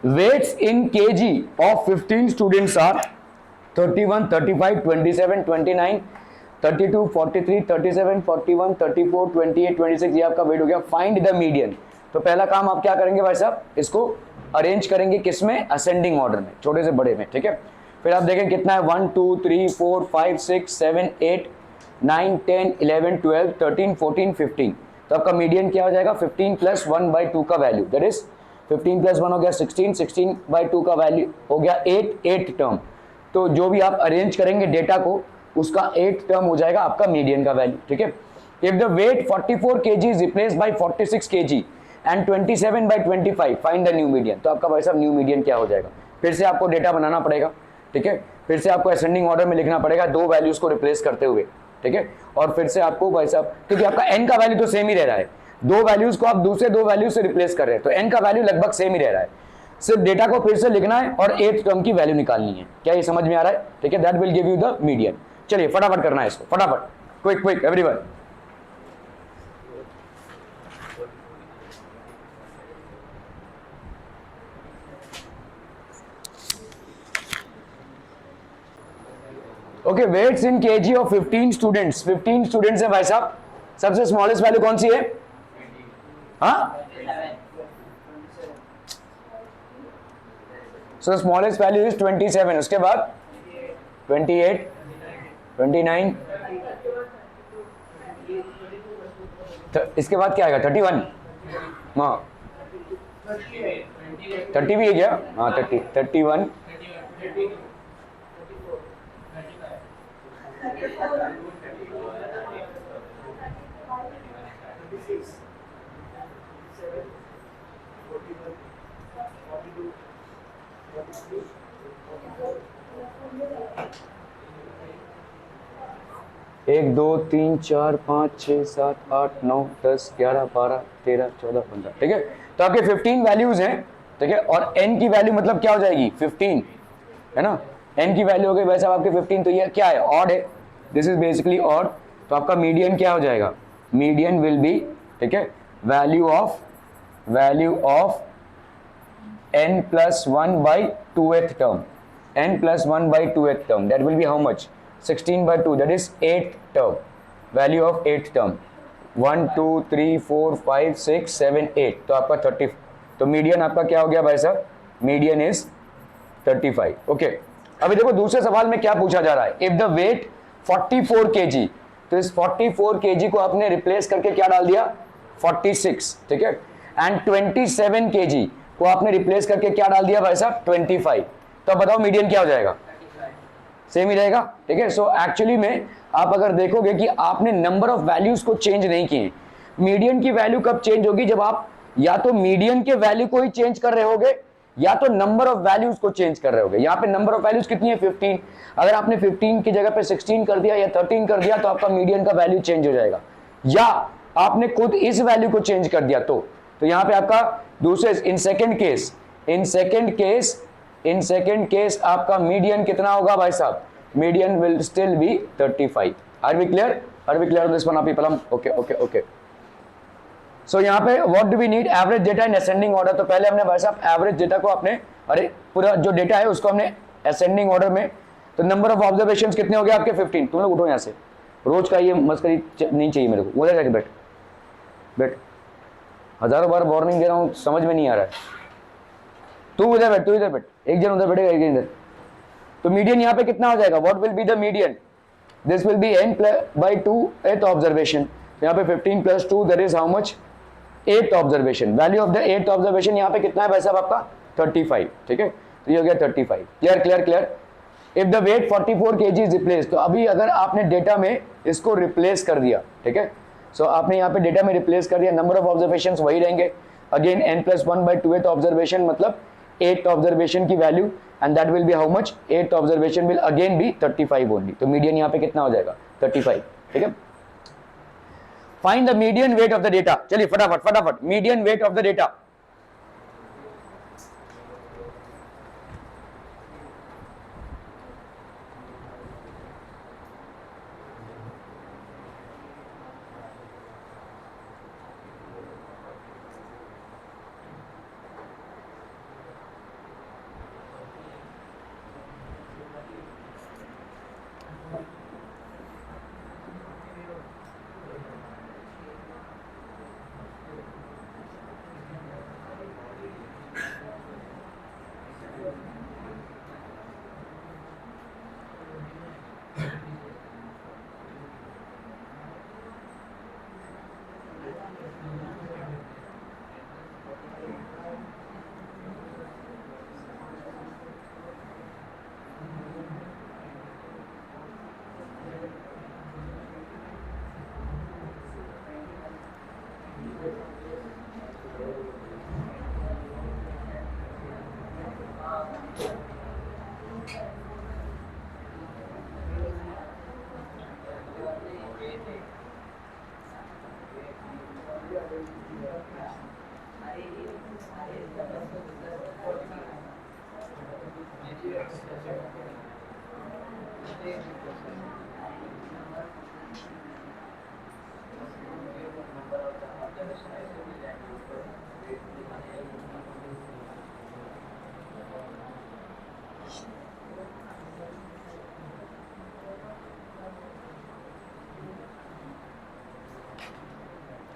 Weights in kg of 15 students are 31, 35, 27, 29, 32, 43, 37, 41, 34, 28, 26। ये आपका वेट हो गया। Find the median. तो पहला काम आप क्या करेंगे भाई साहब, इसको अरेंज करेंगे किस में, असेंडिंग ऑर्डर में, छोटे से बड़े में, ठीक है। फिर आप देखें कितना है 1 2 3 4 5 6 7 8 9 10 11 12 13 14 15। तो आपका मीडियन क्या हो जाएगा 15 प्लस 1/2 का वैल्यू, दैट इज 15 प्लस 1 हो गया 16, 16/2 का वैल्यू हो गया 8 टर्म। तो जो भी आप अरेंज करेंगे डेटा को, उसका 8 टर्म हो जाएगा आपका मीडियन का वैल्यू, ठीक है। If the weight 44 kg is replaced by 46 kg and 27/25, find the new median. तो आपका भाई साहब न्यू मीडियन क्या हो जाएगा? फिर से आपको डेटा बनाना पड़ेगा, ठीक है। फिर से आपको असेंडिंग ऑर्डर में लिखना पड़ेगा, दो वैल्यूज को रिप्लेस करते हुए, ठीक है। और फिर से आपको भाई साहब, क्योंकि आपका n का वैल्यू तो सेम ही रह रहा है, दो वैल्यूज को आप दूसरे दो वैल्यू से रिप्लेस कर रहे हैं, तो n का वैल्यू लगभग सेम ही रह रहा है। सिर्फ डेटा को फिर से लिखना है और 8th टर्म की वैल्यू निकालनी है। क्या ये समझ में आ रहा है? ठीक है, that will give you the median. चलिए फटाफट करना है इसको, फटाफट, quick quick everyone. Okay, weights in kg of 15 students. 15 students है भाई साहब। सबसे स्मॉलेस्ट वैल्यू कौन सी है? हाँ, सो स्मॉलेस्ट वैल्यू इज 27, उसके बाद 28, 29, इसके बाद क्या आएगा 31, हाँ 30 भी है क्या? हाँ 30, 31, एक दो तीन चार पाँच 6 7 8 9 10 11 12 13 14 15, ठीक है। तो आपके 15 वैल्यूज हैं, ठीक है। और n की वैल्यू मतलब क्या हो जाएगी 15, है ना। n की वैल्यू हो गई वैसे आपके 15, तो ये क्या है, ऑड है, दिस इज बेसिकली ऑड। तो आपका मीडियन क्या हो जाएगा, मीडियन विल बी, ठीक है, value of n plus 1/2th term, n plus 1/2th term, that will be how much, 16/2, that is 8th term, value of 8th term, 1 2 3 4 5 6 7 8, तो आपका 30। तो मीडियन आपका क्या हो गया भाई साहब, मीडियन इज 35। ओके, अभी देखो दूसरे सवाल में क्या पूछा जा रहा है, इफ द वेट 44 kg, तो इस 44 kg को आपने रिप्लेस करके क्या डाल दिया 46, ठीक है। एंड 27 kg को आपने रिप्लेस करके क्या डाल दिया भाई साहब 25। तो अब बताओ मीडियन क्या हो जाएगा, सेम ही रहेगा, ठीक है। सो एक्चुअली में आप अगर देखोगे कि आपने नंबर ऑफ वैल्यूज को चेंज नहीं किए। मीडियन की वैल्यू कब चेंज होगी, जब आप या तो मीडियन के वैल्यू को ही चेंज कर रहे होगे या तो नंबर ऑफ वैल्यूज को चेंज कर रहे होगे। यहाँ पे नंबर ऑफ वैल्यूज कितनी है 15, अगर आपने 15 की जगह पे 16 कर दिया या 13 कर दिया तो आपका मीडियन का वैल्यू चेंज हो जाएगा, या आपने खुद इस वैल्यू को चेंज कर दिया तो यहाँ पे आपका दूसरे इन सेकेंड केस आपका मीडियन कितना होगा भाई साहब, median will still be 35। Are we clear this one people? Okay okay okay. So यहाँ पे what do we need, average data in ascending order. तो पहले हमने भाई साहब एवरेज डेटा को अपने, अरे पूरा जो डेटा है उसको हमने असेंडिंग ऑर्डर में तो नंबर ऑफ ऑब्जर्वेशंस कितने हो गए आपके 15। तुम लोग उठो यहाँ से, रोज का ये मस्करी नहीं चाहिए मेरे को। उधर जाके बैठ बैठ, हजारों बार वार्निंग दे रहा हूँ, समझ में नहीं आ रहा है। तू इधर बैठ, तू इधर बैठ, एक जन उधर बैठेगा, एक जन इधर। तो मीडियन यहाँ पे कितना हो जाएगा, what will be the median, this will B n by 2 8th observation. यहाँ पे 15 + 2 that is how much, 8th observation. Value of the 8th observation यहाँ पे कितना है भाई साहब आपका 35, ठीक है। तो ये हो गया 35। Clear clear clear. If the weight 44 kg is replace, तो अभी अगर आपने डेटा में इसको रिप्लेस कर दिया, ठीक है, सो आपने यहाँ पे डेटा में रिप्लेस कर दिया, नंबर ऑफ ऑब्जर्वेशंस वही रहेंगे, again n + 1 by 2th observation, मतलब 8th ऑब्जर्वेशन की वैल्यू, and that will be how much, 8th observation will again be 35 only. तो मीडियन यहाँ पे कितना हो जाएगा 35, ठीक है। Find the median weight of the data. चलिए फटाफट फटाफट, median weight of the data.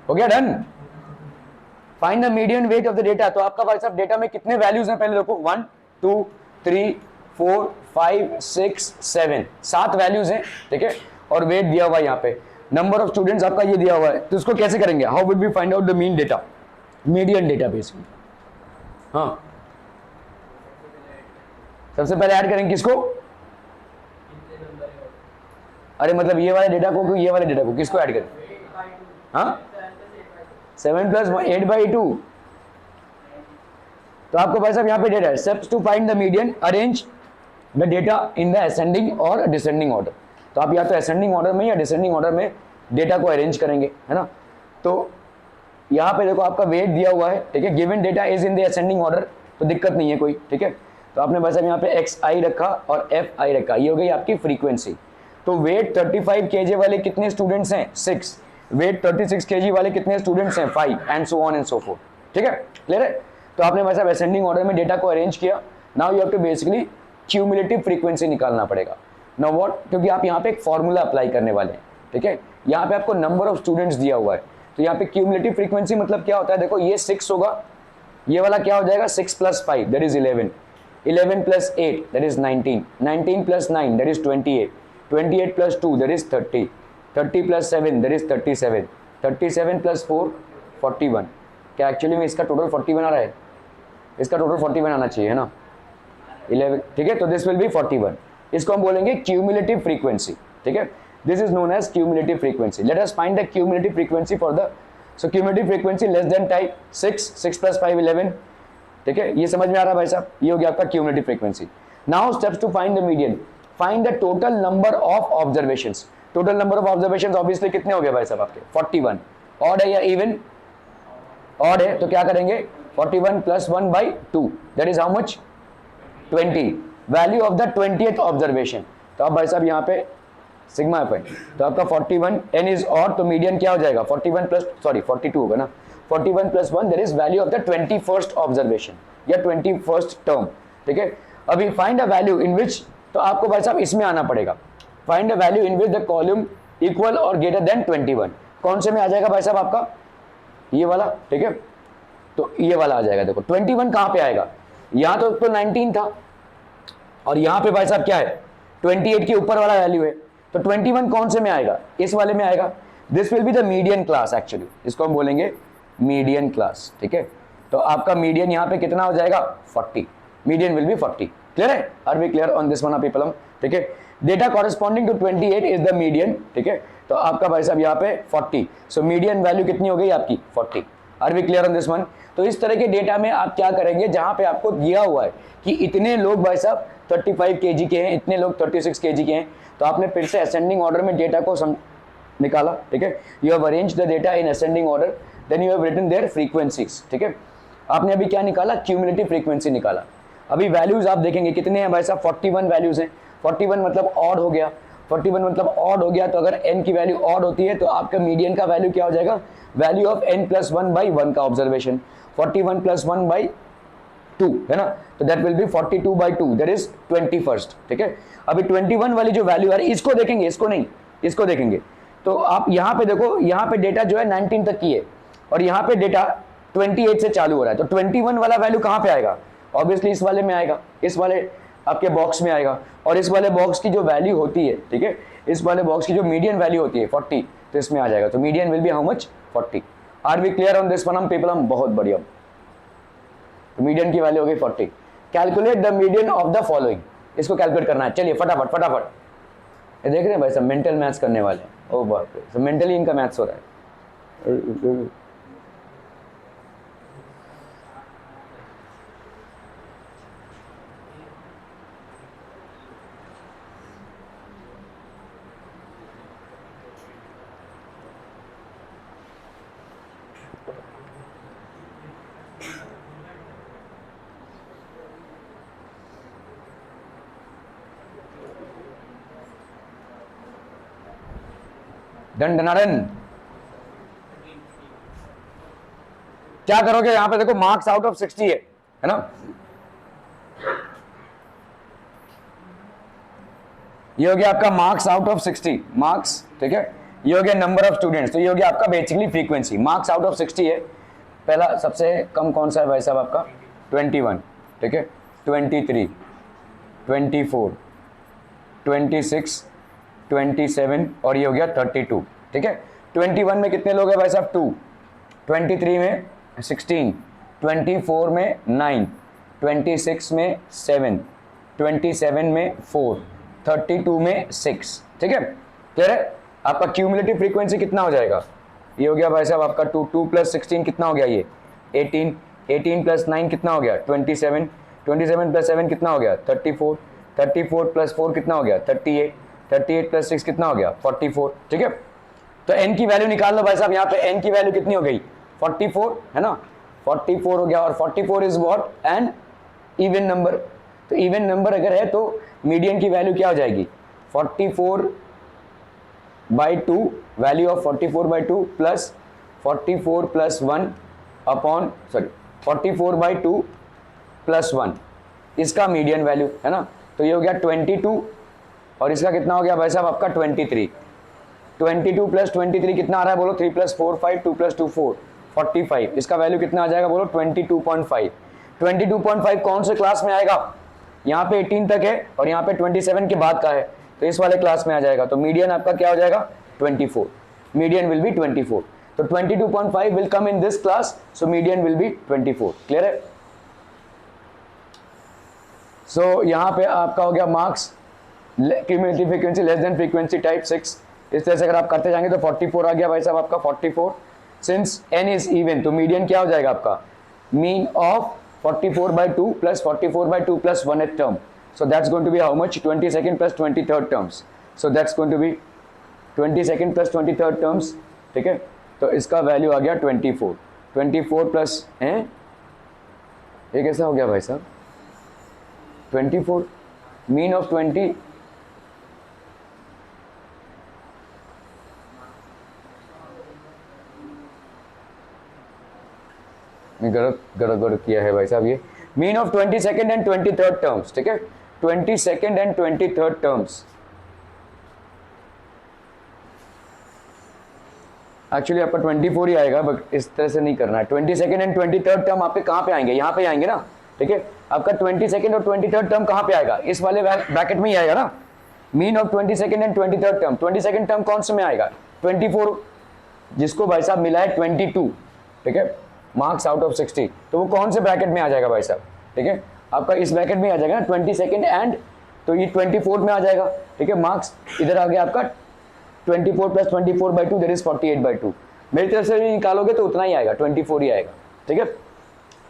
हो गया done. Find the median weight of the data. तो आपका भाई साहब डेटा में कितने वैल्यूज हैं पहले देखो, 1 2 3 4 5 6 7, 7 वैल्यूज हैं, ठीक है। और वेट दिया हुआ है यहाँ पे, नंबर ऑफ स्टूडेंट्स आपका ये दिया हुआ है। तो इसको कैसे करेंगे, how will we find out the mean data, median data basically. हाँ, सबसे पहले ऐड करेंगे किसको, अरे मतलब ये वाले डेटा को, ये वाले डेटा को, किसको ऐड करें, हाँ 7 + 8 by 2। तो आपको भाई साहब यहाँ पे डेटा है, steps to find the median, arrange the data in the ascending और डिसेंडिंग ऑर्डर। तो आप या तो असेंडिंग ऑर्डर में या डिसेंडिंग ऑर्डर में डेटा को अरेंज करेंगे, है ना। तो यहाँ पे देखो आपका वेट दिया हुआ है, ठीक है, given data is in the ascending order, तो दिक्कत नहीं है कोई, ठीक है। तो आपने भाई साहब यहाँ पे xi रखा और fi रखा, ये हो गई आपकी फ्रीक्वेंसी। तो वेट 35 kg वाले कितने स्टूडेंट्स हैं, 6। वेट 36 kg वाले कितने स्टूडेंट्स हैं, 5, and so on and so forth, ठीक है, क्लियर है। तो आपने भाई साहब असेंडिंग ऑर्डर में डेटा को अरेंज किया। Now you have to basically cumulative frequency निकालना पड़ेगा। नाउ व्हाट, क्योंकि आप यहाँ पे एक फॉर्मूला अप्लाई करने वाले हैं, ठीक है। यहाँ पे आपको नंबर ऑफ स्टूडेंट्स दिया हुआ है, तो यहाँ पे क्यूमुलेटिव फ्रीक्वेंसी मतलब क्या होता है, देखो ये 6 होगा, ये वाला क्या हो जाएगा 6 + 5 that is 11, 11 + 8 that is 19, 19 + 9 that is 28, 28 + 2 that is 30, 30 + 7 that is 37, 37 + 4 41। क्या एक्चुअली में इसका टोटल 41 आ रहा है, इसका टोटल 41 आना चाहिए, है ना, 11, ठीक है। तो दिस विल बी 41, इसको हम बोलेंगे क्यूमुलेटिव फ्रीक्वेंसी, ठीक है। This is known as cumulative frequency. Let us find the cumulative frequency for the, so cumulative frequency less than type 6, 6 + 5 11, ठीक है। ये समझ में आ रहा है भाई साहब, ये हो गया आपका cumulative frequency. Now steps to find the median, find the total number of observations. Total number of observations obviously कितने हो गए भाई साहब आपके, 41। ऑड है या इवन, ऑड है, तो क्या करेंगे 41 + 1 by 2 that is how much, 20। Value of the 20th observation, तो आप भाई साहब यहाँ पे सिग्मा एफ है, तो आपका 41, n इज ऑड, तो मीडियन क्या हो जाएगा 41 + सॉरी 42 होगा ना, 41 + 1 that is value of the 21st observation या 21st टर्म, ठीक है। अभी फाइंड अ वैल्यू इन विच तो आपको भाई साहब इसमें आना पड़ेगा, find the value in which the column equal और ग्रेटर देन 21। कौन से में आ जाएगा भाई साहब आपका, ये वाला, ठीक है, तो ये वाला आ जाएगा। देखो 21 कहां पे आएगा, यहां तो 19 था और यहां पे भाई साहब क्या है 28 के ऊपर वाला वैल्यू है, तो 21 कौन से में आएगा, इस वाले में आएगा। This will be the median class, actually इसको हम बोलेंगे मीडियन क्लास, ठीक है। तो आपका मीडियन यहां पे कितना हो जाएगा 40, मीडियन विल बी 40। क्लियर है, are we clear on this one people हम, ठीक है। Data corresponding to 28 is the median, ठीक है। तो आपका भाई साहब यहाँ पे 40, सो मीडियन वैल्यू कितनी हो गई आपकी 40। Are we clear on this one. तो इस तरह के डेटा में आप क्या करेंगे, जहां पे आपको दिया हुआ है कि इतने लोग भाई साहब 35 kg के हैं, इतने लोग 36 kg के हैं, तो आपने फिर से असेंडिंग ऑर्डर में डेटा को निकाला, ठीक है। You have arrange the data in ascending order, then you have written their frequencies, ठीक है। आपने अभी क्या निकाला, क्यूमुलेटिव फ्रीक्वेंसी निकाला। अभी वैल्यूज आप देखेंगे कितने हैं भाई साहब, 41 वैल्यूज हैं। 41 मतलब ऑड हो गया, 41 मतलब ऑड हो गया, तो अगर n की वैल्यू ऑड होती है तो आपका मीडियन का वैल्यू क्या हो जाएगा, वैल्यू ऑफ n + 1/1 का ऑब्जर्वेशन, 41 + 1/2 है ना, तो that will B 42/2, that is 21st, ठीक है। अभी 21 वाली जो वैल्यू है इसको देखेंगे, इसको नहीं, इसको देखेंगे। तो आप यहाँ पे देखो, यहाँ पे डेटा जो है 19 तक की है और यहाँ पे डेटा 28 से चालू हो रहा है, तो 21 वाला वैल्यू कहाँ पे आएगा, ऑब्वियसली इस वाले में आएगा, इस वाले आपके बॉक्स में आएगा। और इस वाले बॉक्स की जो वैल्यू होती है, ठीक है, इस वाले बॉक्स की जो मीडियन वैल्यू होती है 40, तो इसमें आ जाएगा। तो median will be how much 40। Are we clear on this one हम पीपल, हम बहुत बढ़िया। तो मीडियन की वैल्यू हो गई 40। Calculate the median of the following, इसको कैलकुलेट करना है, चलिए फटाफट फटाफट। ये देख रहे हैं भाई सब मेंटल मैथ्स करने वाले, ओ बाप रे, सब मेंटली इनका मैथ्स हो रहा है। डन डनाडन, क्या करोगे यहां पे देखो, मार्क्स आउट ऑफ 60 है ना, ये हो गया आपका मार्क्स आउट ऑफ 60 मार्क्स, ठीक है। ये हो गया नंबर ऑफ स्टूडेंट्स, तो ये हो गया आपका basically frequency. Marks out of 60 है, पहला सबसे कम कौन सा है भाई साहब आपका 21, ठीक है, 23, 24, 26, 27 और ये हो गया 32, ठीक है। 21 में कितने लोग हैं भाई साहब 2, 23 में 16, 24 में 9, 26 में 7, 27 में 4, 32 में 6, ठीक है। क्लियर है, आपका क्यूमुलेटिव फ्रीक्वेंसी कितना हो जाएगा, ये हो गया भाई साहब आपका 2 + 16 कितना हो गया, ये 18, 18 + 9 कितना हो गया 27, 27 + 7 कितना हो गया 34, 34 + 4 कितना हो गया 38, 38 + 6 कितना हो गया 44, ठीक है। तो n की वैल्यू निकाल लो भाई साहब, यहाँ पे n की वैल्यू कितनी हो गई 44 है ना, 44 हो गया। और 44 is what, an even number, तो इवन नंबर अगर है तो मीडियन की वैल्यू क्या हो जाएगी 44/2, वैल्यू ऑफ 44/2 प्लस 44 + 1 अपॉन 44/2 + 1, इसका मीडियन वैल्यू है ना, तो ये हो गया 22 और इसका कितना हो गया भाई साहब आपका 23। 22 + 23 कितना आ रहा है बोलो, 3 + 4 5, 2 + 2 4, 45, इसका वैल्यू कितना आ जाएगा बोलो 22.5। 22.5 कौन से क्लास में आएगा, यहाँ पे 18 तक है और यहाँ पे 27 के बाद का है, तो इस वाले क्लास में आ जाएगा। तो मीडियन आपका क्या हो जाएगा 24, मीडियन विल बी 24, तो 22.5 will come in this class, so median will B 24। Clear है, सो यहाँ पे आपका हो गया marks cumulative frequency less then frequency type 6। इस तरह से अगर आप करते जाएंगे तो 44 आ गया भाई साहब आपका 44। सिंस n इज इवन तो मीडियन क्या हो जाएगा आपका, mean of 44/2 plus 44/2 plus 1th term, so that's going to be how much 22nd plus 23rd terms, so that's going to be 22nd plus 23rd terms, ठीक है। तो इसका value आ गया 24, 24 प्लस ये कैसा हो गया भाई साहब 24, मीन ऑफ 20, गलत किया है भाई साहब, ये mean of 22nd and 23rd terms, ठीक है। 22nd and 23rd terms. Actually आपका 24 ही आएगा, बट इस तरह से नहीं करना है। 22nd एंड 23rd टर्म आपके कहाँ पे आएंगे, यहाँ पे आएंगे ना, ठीक है। आपका 22nd और 23rd टर्म कहाँ पे आएगा, इस वाले ब्रैकेट में ही आएगा ना। Mean of 22nd and 23rd term, 22nd term कौन से में आएगा, 24, जिसको भाई साहब मिला है 22, ठीक है, मार्क्स आउट ऑफ 60, तो वो कौन से ब्रैकेट में आ जाएगा भाई साहब, ठीक है, आपका इस ब्रैकेट में आ जाएगा ना 22nd एंड, तो ये 24 में आ जाएगा, ठीक है। मार्क्स इधर आ गया आपका 24 प्लस 24/2 दैट इज 48/2। मेरी तरफ से निकालोगे तो उतना ही आएगा, 24 ही आएगा, ठीक है।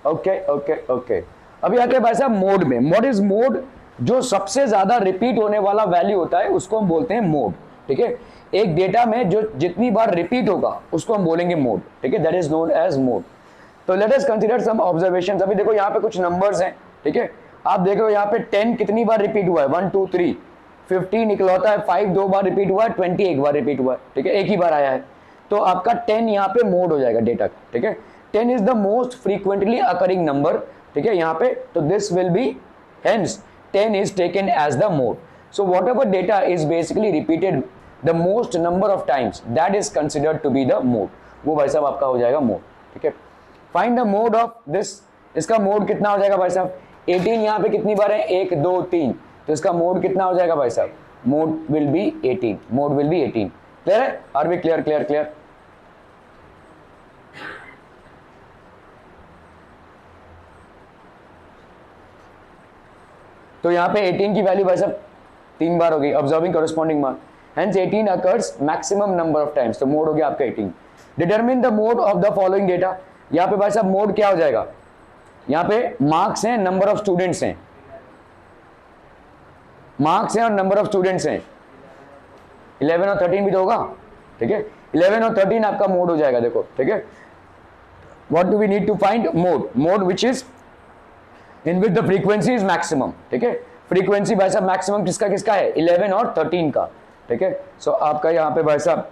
ओके ओके ओके, अभी आके भाई साहब मोड में। व्हाट इज मोड, जो सबसे ज्यादा रिपीट होने वाला वैल्यू होता है उसको हम बोलते हैं मोड, ठीक है। एक डेटा में जो जितनी बार रिपीट होगा उसको हम बोलेंगे मोड, ठीक है, that is known as mode. तो let us consider some observations. अभी देखो यहाँ पे कुछ नंबर्स हैं, ठीक है, आप देख रहे हो यहाँ पे 10 कितनी बार रिपीट हुआ है, 1 2 3, 15 इकलौता है, 5 2 बार रिपीट हुआ है, 20 एक बार रिपीट हुआ है, ठीक है, एक ही बार आया है, तो आपका 10 यहाँ पे मोड हो जाएगा डेटा, ठीक है। 10 is the most frequently occurring number, ठीक है, यहाँ पे, तो this will B, hence 10 is taken as the mode. So whatever data is basically repeated the most number of times, that is considered to be the mode. वो भाई साहब आपका हो जाएगा मोड, ठीक है। Find the mode of this, इसका mode कितना हो जाएगा भाई साहब, 18 यहाँ पे कितनी बार है, 1 2 3, तो इसका मोड कितना हो जाएगा भाई साहब, mode will be 18, mode will be 18। Clear है, are be clear clear clear. तो यहाँ पे 18 की वैल्यू भाई साहब 3 बार हो गई, observing corresponding mark, hence 18 occurs maximum number of times, तो मोड हो गया आपका 18। Determine the mode of the following data, यहाँ पे भाई साहब मोड क्या हो जाएगा, यहाँ पे मार्क्स हैं, नंबर ऑफ स्टूडेंट्स हैं, मार्क्स हैं और नंबर ऑफ स्टूडेंट्स हैं, 11 और 13 भी तो होगा, ठीक है, 11 और 13 आपका मोड हो जाएगा, देखो, ठीक है। What do we need to find, mode, mode which is in which the frequency is maximum, ठीक है। फ्रीक्वेंसी भाई साहब मैक्सिमम किसका किसका है, 11 और 13 का, ठीक है। सो आपका यहाँ पे भाई साहब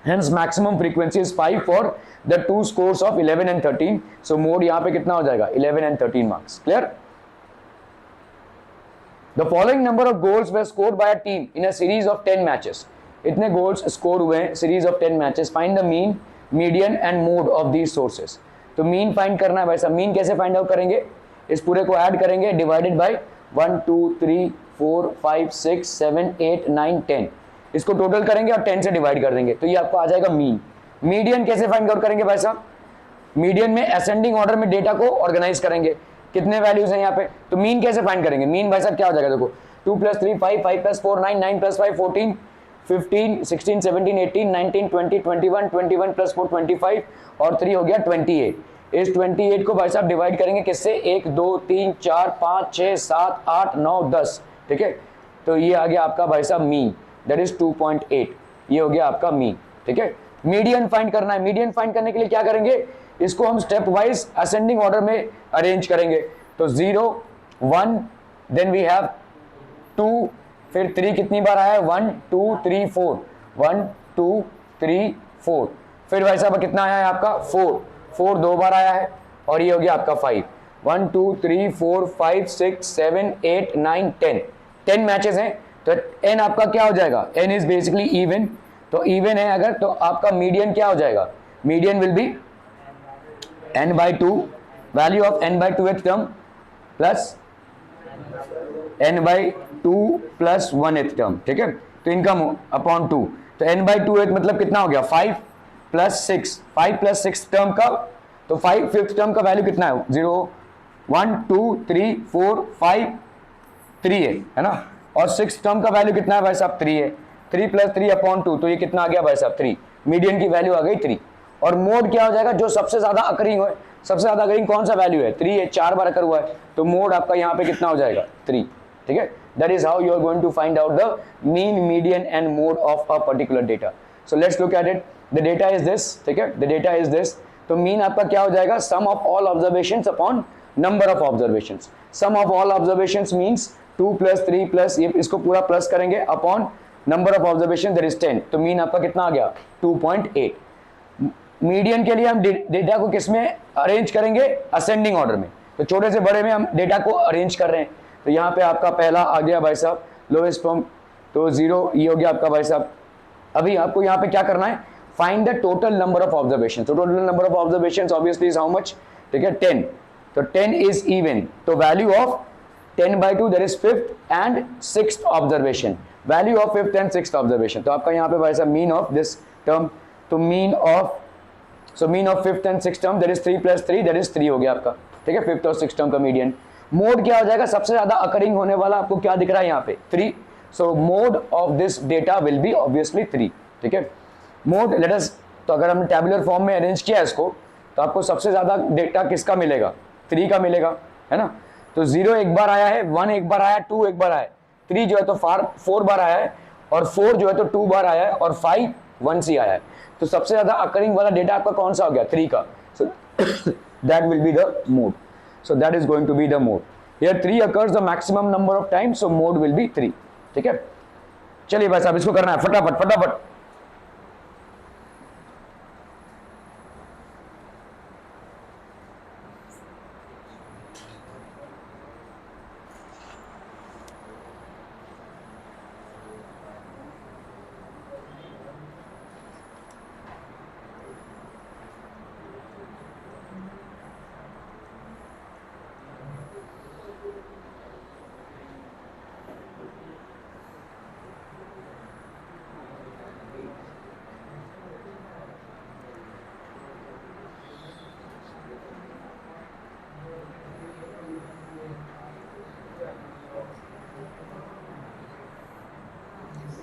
hence maximum frequency is 5 for the 2 scores of 11 and 13, so mode यहाँ पे कितना हो जाएगा, 11 and 13 marks. Clear. The following number of goals were scored by a team in a series of 10 matches, इतने गोल्स स्कोर हुए हैं series of 10 matches, find the mean, median and mode of these sources. तो mean find करना है भाई साहब, mean कैसे find out करेंगे, इस पूरे को ऐड करेंगे, डिवाइडेड बाय 1 2 3 4 5 6 7 8 9 10, इसको टोटल करेंगे और 10 से डिवाइड कर देंगे, तो ये आपको आ जाएगा मीन। मीडियन कैसे फाइंड आउट करेंगे भाई साहब, मीडियन में असेंडिंग ऑर्डर में डेटा को ऑर्गेनाइज करेंगे, कितने वैल्यूज हैं यहाँ पे, तो मीन कैसे फाइंड करेंगे, मीन भाई साहब क्या हो जाएगा, देखो 2 + 3 5 5 + 4 9 9 + 5 14 15 16 17 18 19 20 21 21 + 4 25 और 3 हो गया 28। इस 28 को भाई साहब डिवाइड करेंगे किससे, 1 2 3 4 5 6 7 8 9 10, ठीक है, तो ये आ गया आपका भाई साहब मीन, दैट इज 2.8, ये हो गया आपका मीन, ठीक है। मीडियन फाइंड करना है, मीडियन फाइंड करने के लिए क्या करेंगे, इसको हम स्टेप वाइज असेंडिंग ऑर्डर में अरेंज करेंगे, तो 0 1 देन वी हैव 2, फिर 3 कितनी बार आया है, 1 2 3 4, 1 2 3 4, फिर भाई साहब कितना आया है आपका 4 4 2 बार आया है, और ये हो गया आपका 5, 1 2 3 4 5 6 7 8 9 10, 10 मैचेस हैं, तो n आपका क्या हो जाएगा, n इज बेसिकली इवन, तो इवन है अगर, तो आपका मीडियन क्या हो जाएगा, median will B n/2, value of n/2th term plus n/2 + 1th term, ठीक है, तो इनका अपॉन 2, तो n/2th मतलब कितना हो गया, 5 + 6, 5 + 6 टर्म का, तो 5 5th टर्म का वैल्यू कितना है, 0 1 2 3 4 5 3 है ना, और 6 टर्म का वैल्यू कितना है भाई साहब, 3 है, 3 + 3/2, तो ये कितना आ गया भाई साहब 3, मीडियन की वैल्यू आ गई 3। और मोड क्या हो जाएगा, जो सबसे ज्यादा अकरिंग हो, सबसे ज्यादा अकरिंग कौन सा वैल्यू है, 3 है, 4 बार अकर हुआ है, तो मोड आपका यहाँ पे कितना हो जाएगा 3, ठीक है। That is how you are going to find out the mean, median and mode of a particular data. So let's look at it, the data is this, ठीक है, द डेटा इज दिस, तो mean आपका क्या हो जाएगा, sum of all observations upon number of observations, sum of all observations means 2 + 3 + ये इसको पूरा प्लस करेंगे upon number of observation that is 10, तो मीन आपका कितना आ गया 2.8। मीडियन के लिए हम डेटा को किस में अरेंज करेंगे, असेंडिंग ऑर्डर में, तो छोटे से बड़े में हम डेटा को अरेंज कर रहे हैं, तो यहाँ पे आपका पहला आ गया भाई साहब लोएस्ट फॉर्म, तो 0 ये हो गया आपका भाई साहब। अभी आपको यहाँ पे क्या करना है, find the total number of observation. तो total number of observation obviously is how much, ठीक है 10, तो 10 इज इवन, तो value of 10/2 that is 5th and 6th observation, value of 5th and 6th observation. तो आपका यहाँ पे भाई साहब मीन ऑफ दिस टर्म, तो mean of 5th and 6th term that is 3 + 3 that is 3 हो गया आपका, ठीक है 5th और 6th टर्म का मीडियन। मोड क्या हो जाएगा, सबसे ज्यादा अकरिंग होने वाला आपको क्या दिख रहा है यहाँ पे 3, सो mode of this data will be obviously 3, ठीक है मोड लेट अस। तो अगर हमने टैबुलर फॉर्म में अरेंज किया इसको तो आपको सबसे ज्यादा डेटा किसका मिलेगा, 3 का मिलेगा, है ना। तो 0 एक बार आया है, 1 एक बार आया, 2 एक बार आया है, 3 जो है तो 4 बार आया है, और 4 जो है तो 2 बार आया है, और 5 once ही आया है। तो सबसे ज्यादा अकरिंग वाला डेटा आपका कौन सा हो गया, 3 का, so that will be the mode, so that is going to be the mode. Here 3 occurs the maximum number of times, so mode will be 3, ठीक है। चलिए भाई साहब इसको करना है फटाफट फटाफट।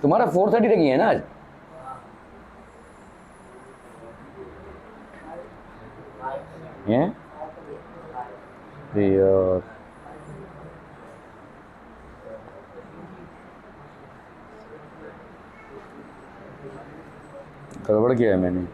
तुम्हारा 4:30 तक ही है ना आज, ये यार गड़बड़ किया है मैंने।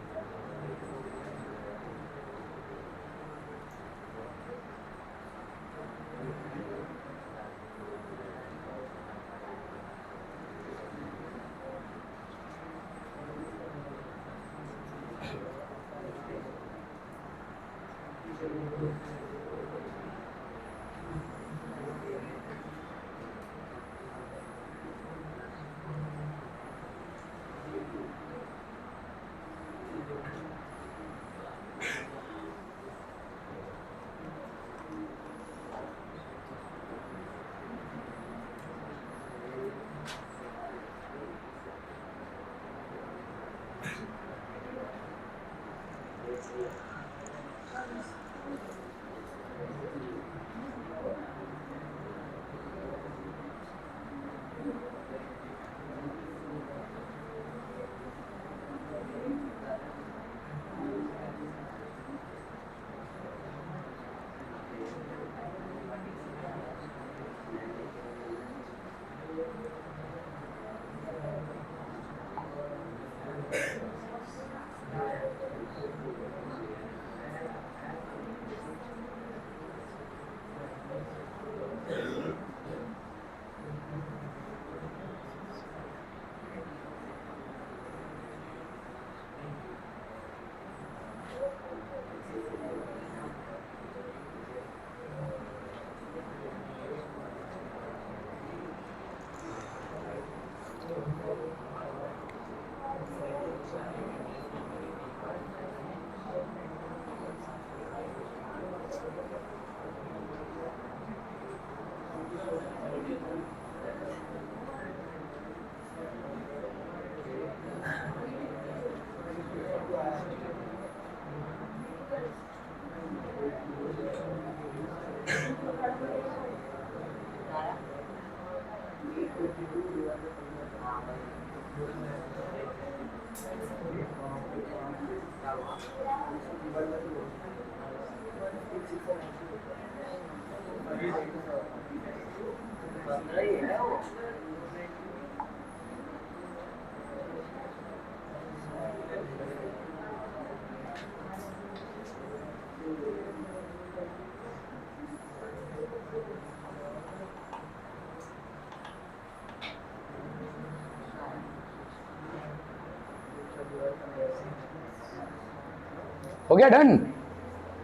हो गया done.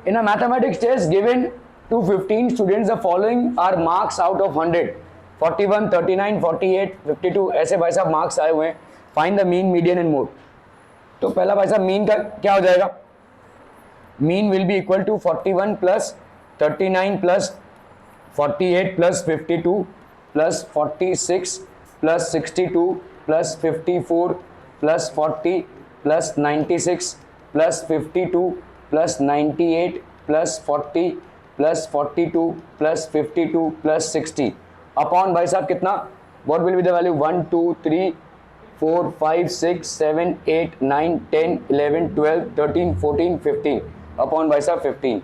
In a mathematics test given to 15 students, the following are marks out of 100. 41, 39, 48, 52 ऐसे भाई साहब मार्क्स आए हुए हैं. Find the mean, median and mode. तो पहला भाई साहब मीन का क्या हो जाएगा? Mean will be equal to 41 plus 39 plus 48 plus 52 plus 46 plus 62 plus 54 plus 40 plus 96 plus 52 plus 98 plus 40 plus 42 plus 52 plus 60 upon भाई साहब कितना? What will be the value? 1 2 3 4 5 6 7 8 9 10 11 12 13 14 15 upon भाई साहब 15.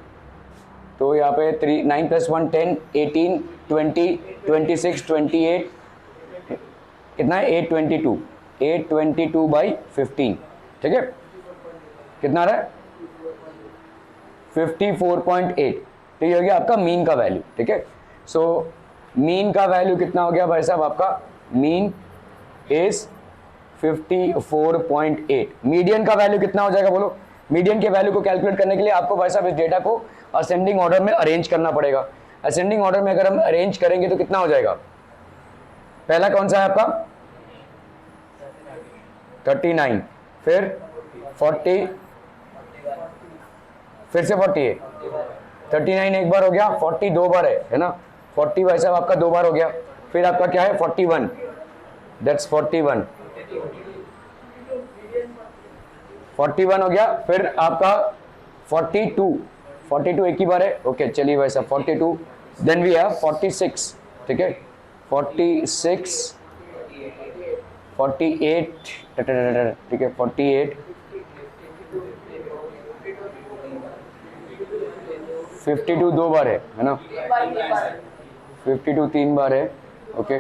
तो यहाँ पे 3 9 प्लस 1 10 18 20 26 28 कितना है? 822 822 बाई 15. ठीक है, कितना रहा है? 54.8. तो ये हो गया आपका मीन का वैल्यू. ठीक है, सो मीन का वैल्यू कितना हो गया भाई साहब? आपका मीन इज 54.8. मीडियन का वैल्यू कितना हो जाएगा बोलो? मीडियन के वैल्यू को कैलकुलेट करने के लिए आपको भाई साहब इस डेटा को असेंडिंग ऑर्डर में अरेंज करना पड़ेगा. असेंडिंग ऑर्डर में अगर हम अरेंज करेंगे तो कितना हो जाएगा? पहला कौन सा है आपका? 39, फिर 40, फिर से 48. 39 एक बार हो गया, 40 दो बार है ना? 40 भाई साहब आपका दो बार हो गया. फिर आपका क्या है? 41, दैट्स 41 हो गया. फिर आपका 42 एक ही बार है. ओके चलिए भाई साहब 42. Then we have 46. ठीक है, 46 48 ठीक है 48 52 दो बार है ना? 52 तीन बार है. Okay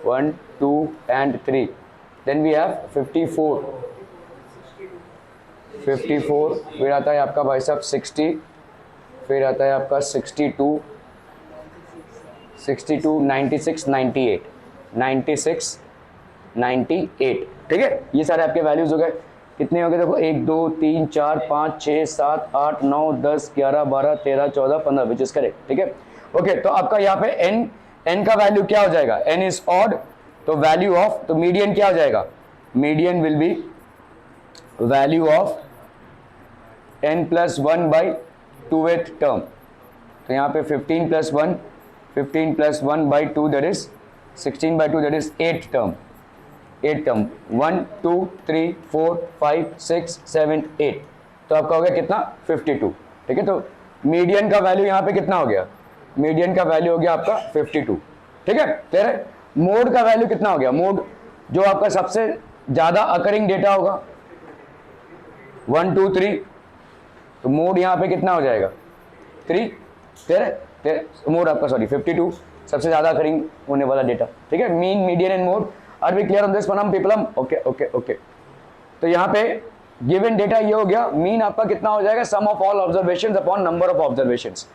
1 2 and 3. Then we have 54. फिर आता है आपका भाई साहब 60. फिर आता है आपका 62 96 98. ठीक है, ये सारे आपके वैल्यूज हो गए. कितने हो गए देखो? 1 2 3 4 5 6 7 8 9 10 11 12 13 14 15 विच इज करेक्ट. ठीक है, ओके. तो आपका यहाँ पे n का वैल्यू क्या हो जाएगा? n is odd. तो वैल्यू ऑफ, तो मीडियन क्या हो जाएगा? Median will B value of n plus 1 by 2th term. तो यहाँ पे 15 plus 1 by 2 that is 16 by 2 that is 8th term. 1 2 3 4 5 6 7 8. तो आपका हो गया कितना? 52. ठीक है, तो मीडियन का वैल्यू यहाँ पे कितना हो गया? मीडियन का वैल्यू हो गया आपका 52. ठीक है, तेरे मोड का वैल्यू कितना हो गया? मोड जो आपका सबसे ज्यादा अकरिंग डेटा होगा 1 2 3. तो मोड यहाँ पे कितना हो जाएगा? 3. तेरे मोड आपका सॉरी 52 सबसे ज्यादा अकरिंग होने वाला डेटा. ठीक है, mean median and mode. Are we clear on this पनम पीपलम? ओके. तो यहाँ पे गिवन डेटा ये हो गया. मीन आपका कितना हो जाएगा? Sum of all observations upon number of observations.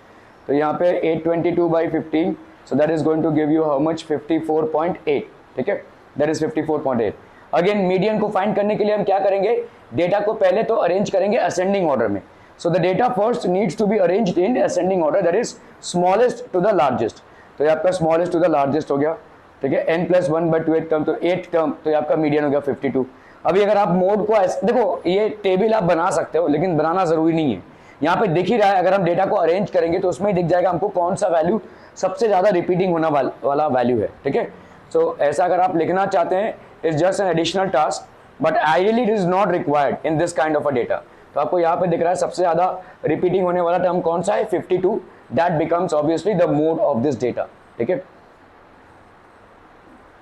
तो यहाँ पे 822 by 15. So that is going to give you how much? 54.8. ठीक है, दैट इज 54.8. अगेन मीडियन को फाइंड करने के लिए हम क्या करेंगे? डेटा को पहले तो अरेंज करेंगे असेंडिंग ऑर्डर में. So the data first needs to be arranged in ascending order, that is smallest to the largest. तो ये आपका स्मॉलेस्ट टू द लार्जेस्ट हो गया. ठीक है, n plus 1 by 2th term, तो 8th टर्म. तो ये आपका मीडियन हो गया 52. अभी अगर आप मोड को देखो, ये टेबल आप बना सकते हो लेकिन बनाना जरूरी नहीं है. यहाँ पे दिख ही रहा है, अगर हम डेटा को अरेंज करेंगे तो उसमें दिख जाएगा हमको कौन सा वैल्यू सबसे ज्यादा रिपीटिंग होना वाला वैल्यू है. ठीक है, सो ऐसा अगर आप लिखना चाहते हैं, is just an additional task, but ideally it is not required in this kind of a data. तो आपको यहाँ पे दिख रहा है सबसे ज्यादा रिपीटिंग होने वाला टर्म कौन सा है? 52. That becomes obviously the mode of this data. ठीक है,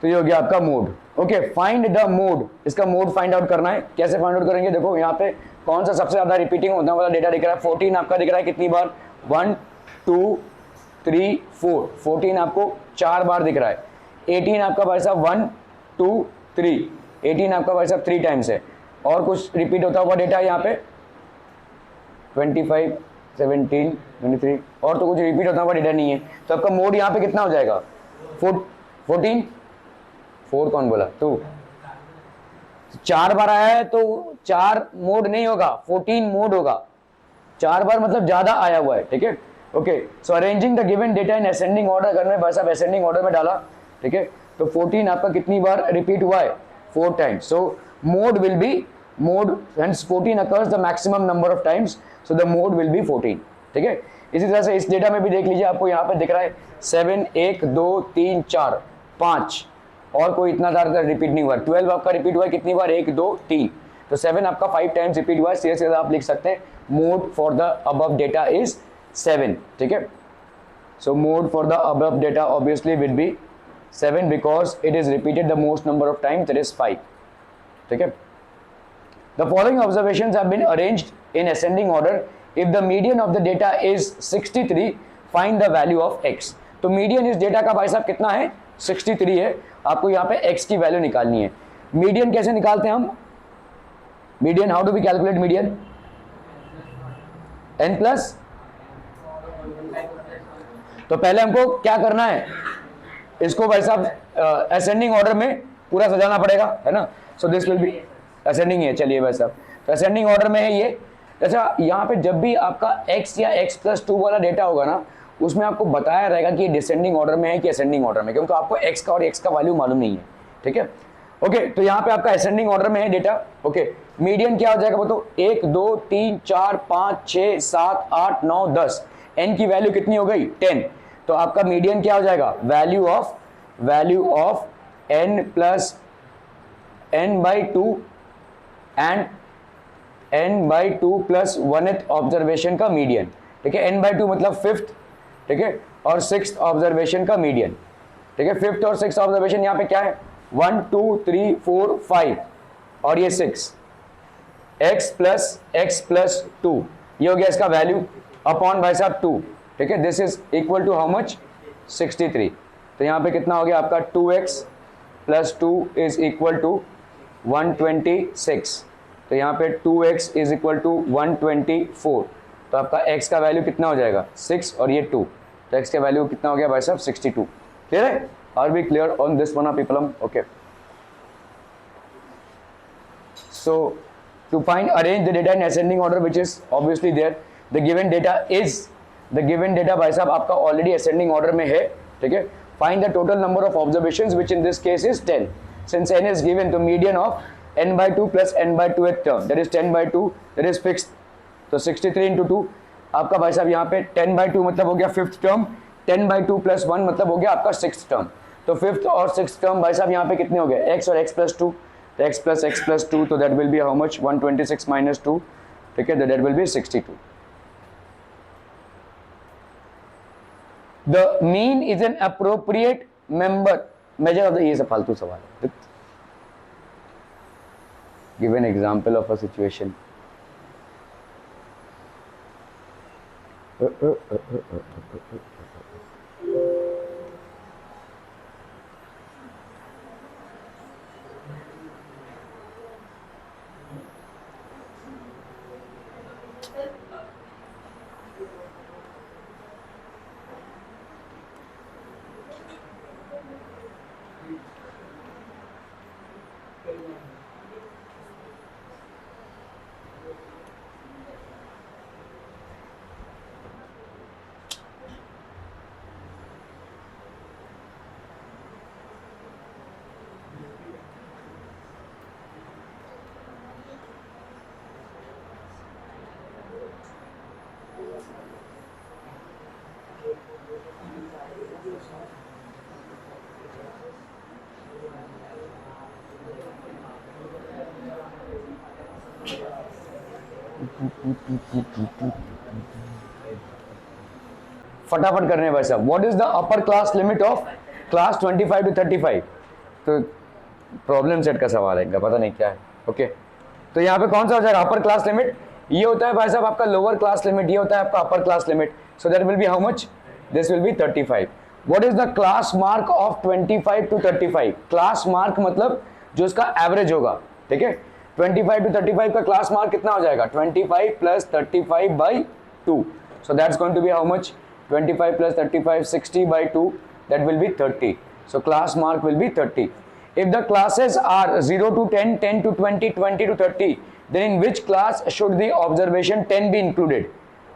तो ये हो गया आपका mode. Okay, find the mode. इसका मोड फाइंड आउट करना है. कैसे फाइंड आउट करेंगे? देखो यहाँ पे कौन सा सबसे ज्यादा रिपीटिंग होने वाला डेटा दिख रहा है? 14 आपका दिख रहा है कितनी बार? 1 2 3 4. 14 आपको 4 बार दिख रहा है. 18 आपका भाई साहब 1 2 3. 18 आपका भाई साहब 3 टाइम्स है. और कुछ रिपीट होता हुआ डेटा यहाँ पे 25 17 23. और तो कुछ रिपीट होता हुआ डेटा नहीं है. तो आपका मोड यहाँ पे कितना हो जाएगा? 14. 4 कौन बोला? 2. 4 बार आया है तो 4 मोड नहीं होगा, 14 मोड होगा. 4 बार मतलब ज्यादा आया हुआ है. ठीक है, okay, so arranging the given data in ascending order, अगर मैं भाई साहब असेंडिंग ऑर्डर में डाला, ठीक है, तो 14 आपका कितनी बार रिपीट हुआ है, 4 times. So mode will B mode, hence 14 occurs the maximum number of times, so the mode will be 14. ठीक है, इसी तरह से इस डेटा में भी देख लीजिए, आपको यहाँ पे दिख रहा है 7, 1, 2, 3, 4, 5 और कोई इतना ज़्यादा रिपीट नहीं हुआ. 12 आपका रिपीट हुआ है कितनी बार, 1, 2, 3. तो 7 आपका 5 टाइम्स रिपीट हुआ है. सीधे सीधे आप लिख सकते हैं mode for the above data is 7. ठीक है, सो mode for the above data obviously will be 7 because it is repeated the most number of times, that is 5. ठीक है, the following observations have been arranged in ascending order. If the median of the data is 63, find the value of x. तो median इस data का भाई साहब कितना है, 63 है. आपको यहाँ पे x की वैल्यू निकालनी है. मीडियन कैसे निकालते हैं हम, median, how do we calculate median, n plus. तो पहले हमको क्या करना है, इसको भाई साहब असेंडिंग ऑर्डर में पूरा सजाना पड़ेगा, है ना. So this will B ascending है. चलिए भाई साहब, तो असेंडिंग ऑर्डर में है ये. अच्छा, यहाँ पे जब भी आपका x या x+2 वाला डेटा होगा ना, उसमें आपको बताया रहेगा कि ये डिसेंडिंग ऑर्डर में है कि असेंडिंग ऑर्डर में, क्योंकि आपको x का और x का वैल्यू मालूम नहीं है. ठीक है, ओके, तो यहाँ पे आपका असेंडिंग ऑर्डर में है डेटा. ओके, मीडियन क्या हो जाएगा बताओ, 1, 2, 3, 4, 5, 6, 7, 8, 9, 10. n की वैल्यू कितनी हो गई, 10. तो आपका मीडियन क्या हो जाएगा, value of n plus n/2 and n/2 plus 1th observation का मीडियन. ठीक है, n/2 मतलब 5th, ठीक है, और 6th ऑब्जर्वेशन का मीडियन. ठीक है, 5th और 6th ऑब्जर्वेशन यहाँ पे क्या है, 1, 2, 3, 4, 5 और ये 6, x प्लस 2, ये हो गया इसका वैल्यू अपॉन भाई साहब 2. ठीक है, this is equal to how much, 63. तो यहाँ पे कितना हो गया आपका, 2x plus 2 is equal to 126. तो यहाँ पे 2x इज इक्वल टू 124. तो आपका x का वैल्यू कितना हो जाएगा, 6 और ये 2. तो x का वैल्यू कितना हो गया भाई साहब, 62. क्लियर है, are we clear on this one people. Okay, so to find arrange the data in ascending order which is obviously there. The given data भाई साहब आपका ऑलरेडी असेंडिंग ऑर्डर में है. ठीक है, find the total number of observations which in this case is 10. Since n is given, तो median of n/2 plus n/2th term, that is 10/2, that is fixed. तो 63 into 2 आपका भाई साहब यहाँ पे 10/2 मतलब हो गया 5th टर्म, 10/2 plus 1 मतलब हो गया आपका 6th टर्म. तो 5th और 6th टर्म भाई साहब यहाँ पे कितने हो गए, x और x+2. तो x plus 2, तो that will be how much, 126 minus 2. ठीक है, तो that will be 62. The mean is an appropriate measure of the, ये सब फालतू सवाल है. Give an example of a situation. फटाफट करने हैं भाई साहब. What is the upper class limit of class 25 to 35? तो प्रॉब्लम सेट का सवाल है, इनका पता नहीं क्या है. ओके, तो यहाँ पे कौन सा हो जाएगा अपर क्लास लिमिट, ये होता है भाई साहब आपका लोअर क्लास लिमिट, ये होता है आपका upper class limit. So that will be how much, this will be 35. What is the class mark of 25 to 35? Class mark मतलब जो इसका एवरेज होगा. ठीक है, 25 to 35 का क्लास मार्क कितना हो जाएगा, 25 plus 35/2. So that's going to be how much, 25 plus 35, 60/2, that will be 30. So class mark will be 30. If the classes are 0 to 10, 10 to 20, 20 to 30, then in which class should the observation 10 be included?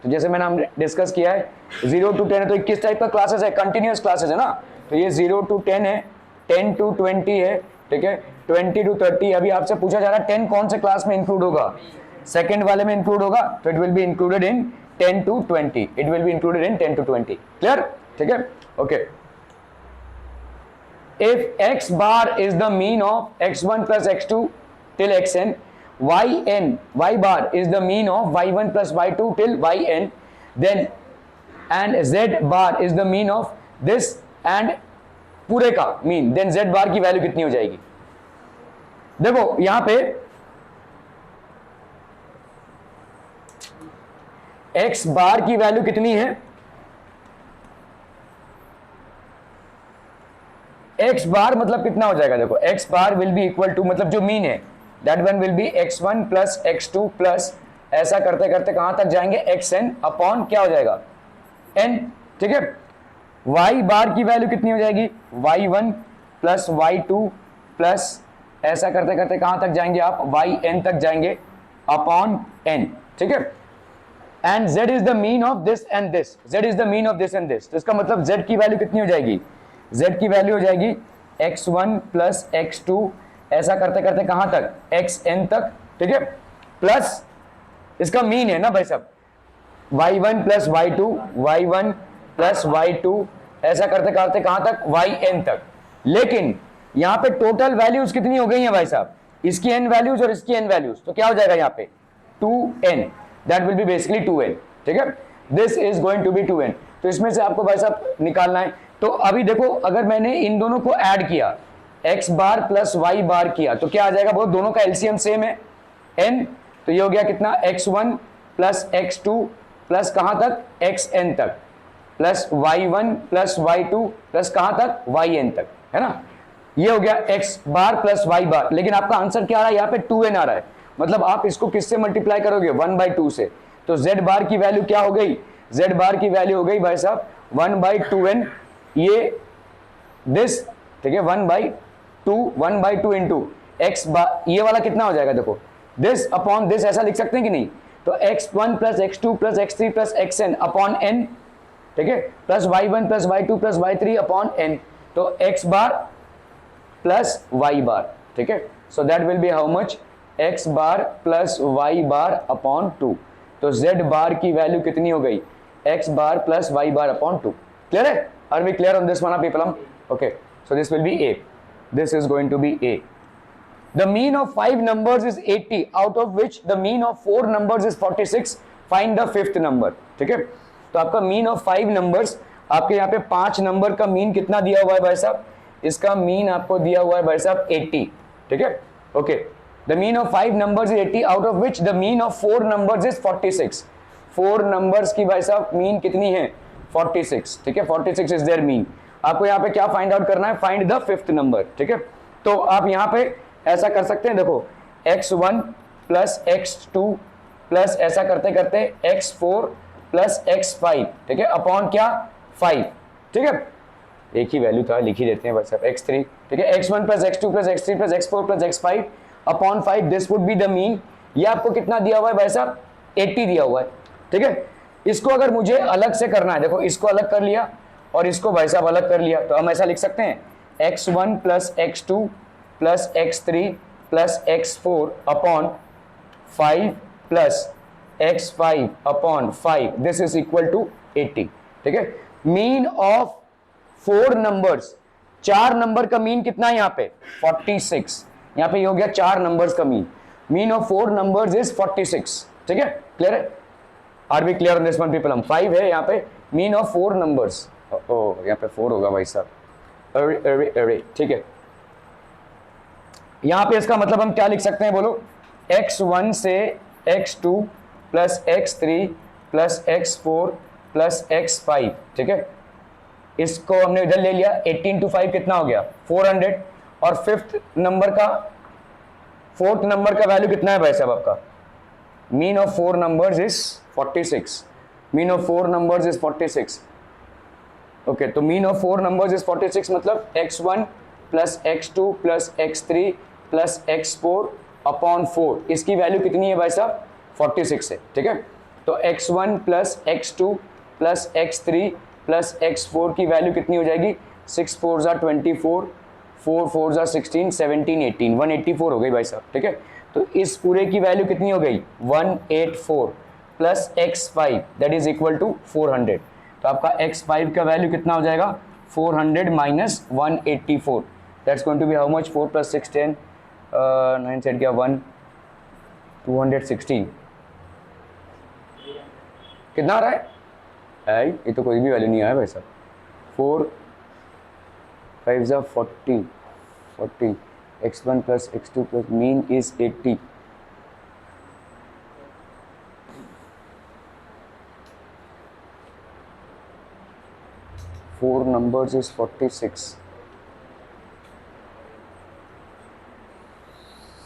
तो जैसे मैंने हम discuss किया है 0 to 10 है, तो किस type का क्लासेस है, कंटिन्यूस क्लासेस है ना, तो ये 0 to 10 है, 10 to 20 है, ठीक है, 20 to 30। अभी आपसे पूछा जा रहा है 10 कौन से क्लास में इंक्लूड होगा, सेकंड वाले में इंक्लूड होगा, तो it will be included in 10 to 20, it will be included in 10 to 20, clear, ठीक है, okay. If x bar is the mean of x1 plus x2 till xn, y bar is the mean of y1 plus y2 till yn, then and z bar is the mean of this and पूरे का mean, then z बार की value कितनी हो जाएगी। देखो यहां पे x बार की वैल्यू कितनी है, x बार मतलब कितना हो जाएगा, देखो x bar will be equal to, मतलब जो मीन है that one will be x1 plus x2 plus, ऐसा करते करते कहां तक जाएंगे, xn अपॉन क्या हो जाएगा n, ठीक है। y बार की वैल्यू कितनी हो जाएगी, y1 प्लस y2 प्लस, ऐसा करते करते कहां तक जाएंगे आप, yn तक जाएंगे अपॉन n, ठीक है। And z is the mean of this and this, z is the mean of this and this, तो इसका मतलब z की वैल्यू कितनी हो जाएगी, z की वैल्यू हो जाएगी x1 प्लस x2, ऐसा करते करते कहां तक, xn तक, ठीक है, प्लस इसका मीन है ना भाई साहब, y1 plus y2, y1 plus y2, ऐसा करते करते कहां तक, yn तक। लेकिन यहां पे टोटल वैल्यूज कितनी हो गई हैं भाई साहब, इसकी n वैल्यूज और इसकी n वैल्यूज, तो क्या हो जाएगा यहाँ पे 2n, that will B basically 2n, ठीक है, this is going to be 2n। तो इसमें से आपको भाई साहब निकालना है। तो अभी देखो अगर मैंने इन दोनों को ऐड किया, x बार प्लस y बार किया, तो क्या आ जाएगा, बहुत दोनों का एलसीएम सेम है n, तो ये हो गया कितना, x1 प्लस x2 प्लस कहां तक, xn तक, plus y1 plus y2 plus कहां तक, yn तक, है ना। ये हो गया x बार प्लस y बार, लेकिन आपका आंसर क्या आ रहा है, यहाँ पे 2n आ रहा है, मतलब आप इसको किससे मल्टीप्लाई करोगे, 1/2 से, तो z बार की वैल्यू क्या हो गई, z बार की वैल्यू हो गई भाई साहब 1/2n, ये दिस, ठीक है, 1/2 इंटू x बार, ये वाला कितना हो जाएगा, देखो दिस अपॉन दिस, ऐसा लिख सकते हैं कि नहीं, तो x1 plus x2 plus x3 plus xn upon n, ठीक है, plus y1 plus y2 plus y3 upon n, तो x बार प्लस y बार, ठीक है, so that will be how much, x bar plus y bar upon 2, तो z बार की value कितनी हो गई, x bar plus y bar upon 2, clear है, are we clear on this one people, okay, so this will be a, this is going to be a. The mean of 5 numbers is 80, out of which the mean of 4 numbers is 46. Find the fifth number. ठीक है, तो आपका mean of 5 numbers, आपके यहाँ पे 5 number का mean कितना दिया हुआ है भाई साहब, इसका मीन आपको दिया हुआ है भाई साहब 80, ठीक है, okay. The mean of 5 numbers is 80, out of which the mean of 4 numbers is 46. 4 numbers की भाई साहब मीन कितनी है, 46, ठीक है, 46 is their mean। आपको यहाँ पे क्या फाइंड आउट करना है, फाइंड द फिफ्थ नंबर, ठीक है। तो आप यहाँ पे ऐसा कर सकते हैं, देखो x1 प्लस x2 प्लस ऐसा करते करते x4 प्लस x5, ठीक है, अपॉन क्या 5, ठीक है, एक ही वैल्यू था, लिख ही देते हैं बस, x3, ठीक है, x1 plus x2 plus x3 plus x4 plus x5 upon 5, this would be the mean. ये आपको कितना दिया हुआ है भाई साहब, 80 दिया हुआ है, ठीक है। इसको अगर मुझे अलग से करना है, देखो इसको अलग कर लिया और इसको भाई साहब अलग कर लिया, तो हम ऐसा लिख सकते हैं x1 plus x2 plus x3 plus x4 upon 5 plus x5 upon 5, this is equal to 80, ठीक है। मीन ऑफ 4 नंबर्स, 4 नंबर का मीन कितना है यहाँ पे 46, यहाँ पे ये हो गया 4 नंबर्स का mean, mean of 4 numbers is 46, ठीक है, क्लियर है, are we clear on this one people. हम 5 है यहाँ पे, मीन ऑफ 4 नंबर्स, ओ यहाँ पे 4 होगा भाई साहब, अरे अरे अरे, ठीक है। यहाँ पे इसका मतलब हम क्या लिख सकते हैं बोलो, x1 से x2 plus x3 plus x4 plus x5, ठीक है, इसको हमने इधर ले लिया, 18 to 5 कितना हो गया 400, और फोर्थ नंबर का वैल्यू कितना है भाई साहब आपका, mean of 4 numbers is 46, mean of 4 numbers is 46, okay. तो मीन ऑफ 4 नंबर्स इज 46, मतलब x1 plus x2 plus x3 plus x4 upon 4, इसकी वैल्यू कितनी है भाई साहब 46 है, ठीक है। तो x1 plus x2 plus x3 plus x4 की वैल्यू कितनी हो जाएगी? 6 4 ज़ा 24, 4 4 ज़ा 16, 17 18, 184 हो गई भाई साहब, ठीक है। तो इस पूरे की वैल्यू कितनी हो गई? 184 plus x5 that is equal to 400। तो आपका x5 का वैल्यू कितना हो जाएगा? 400 minus 184, that's going to be how much? 4 plus 6 10, 9 सेट गया 1, 216। कितना आ रहा है? ये तो कोई भी वैल्यू नहीं आया भाई साहब। 4 5 ज़ा 40, 40, x1 plus x2 plus mean is 80। Four numbers is 46.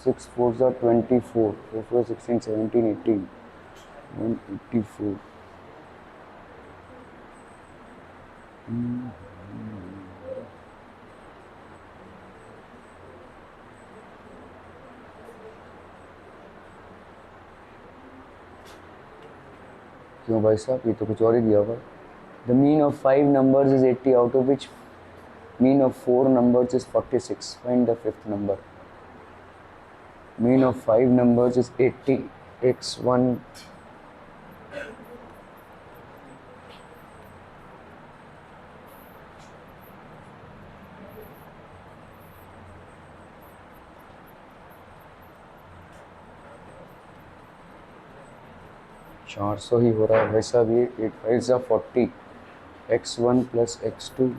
6 4s are 24. 4 4 16 17 18. 184. क्यों भाई साहब, ये तो कुछ और ही दिया हुआ है। The mean of 5 numbers is 80, out of which mean of 4 numbers is 46. Find the fifth number. Mean of 5 numbers is 80. x1 400 ही हो रहा है वैसा भी। 8 5 ज़ा 40, x1 प्लस x2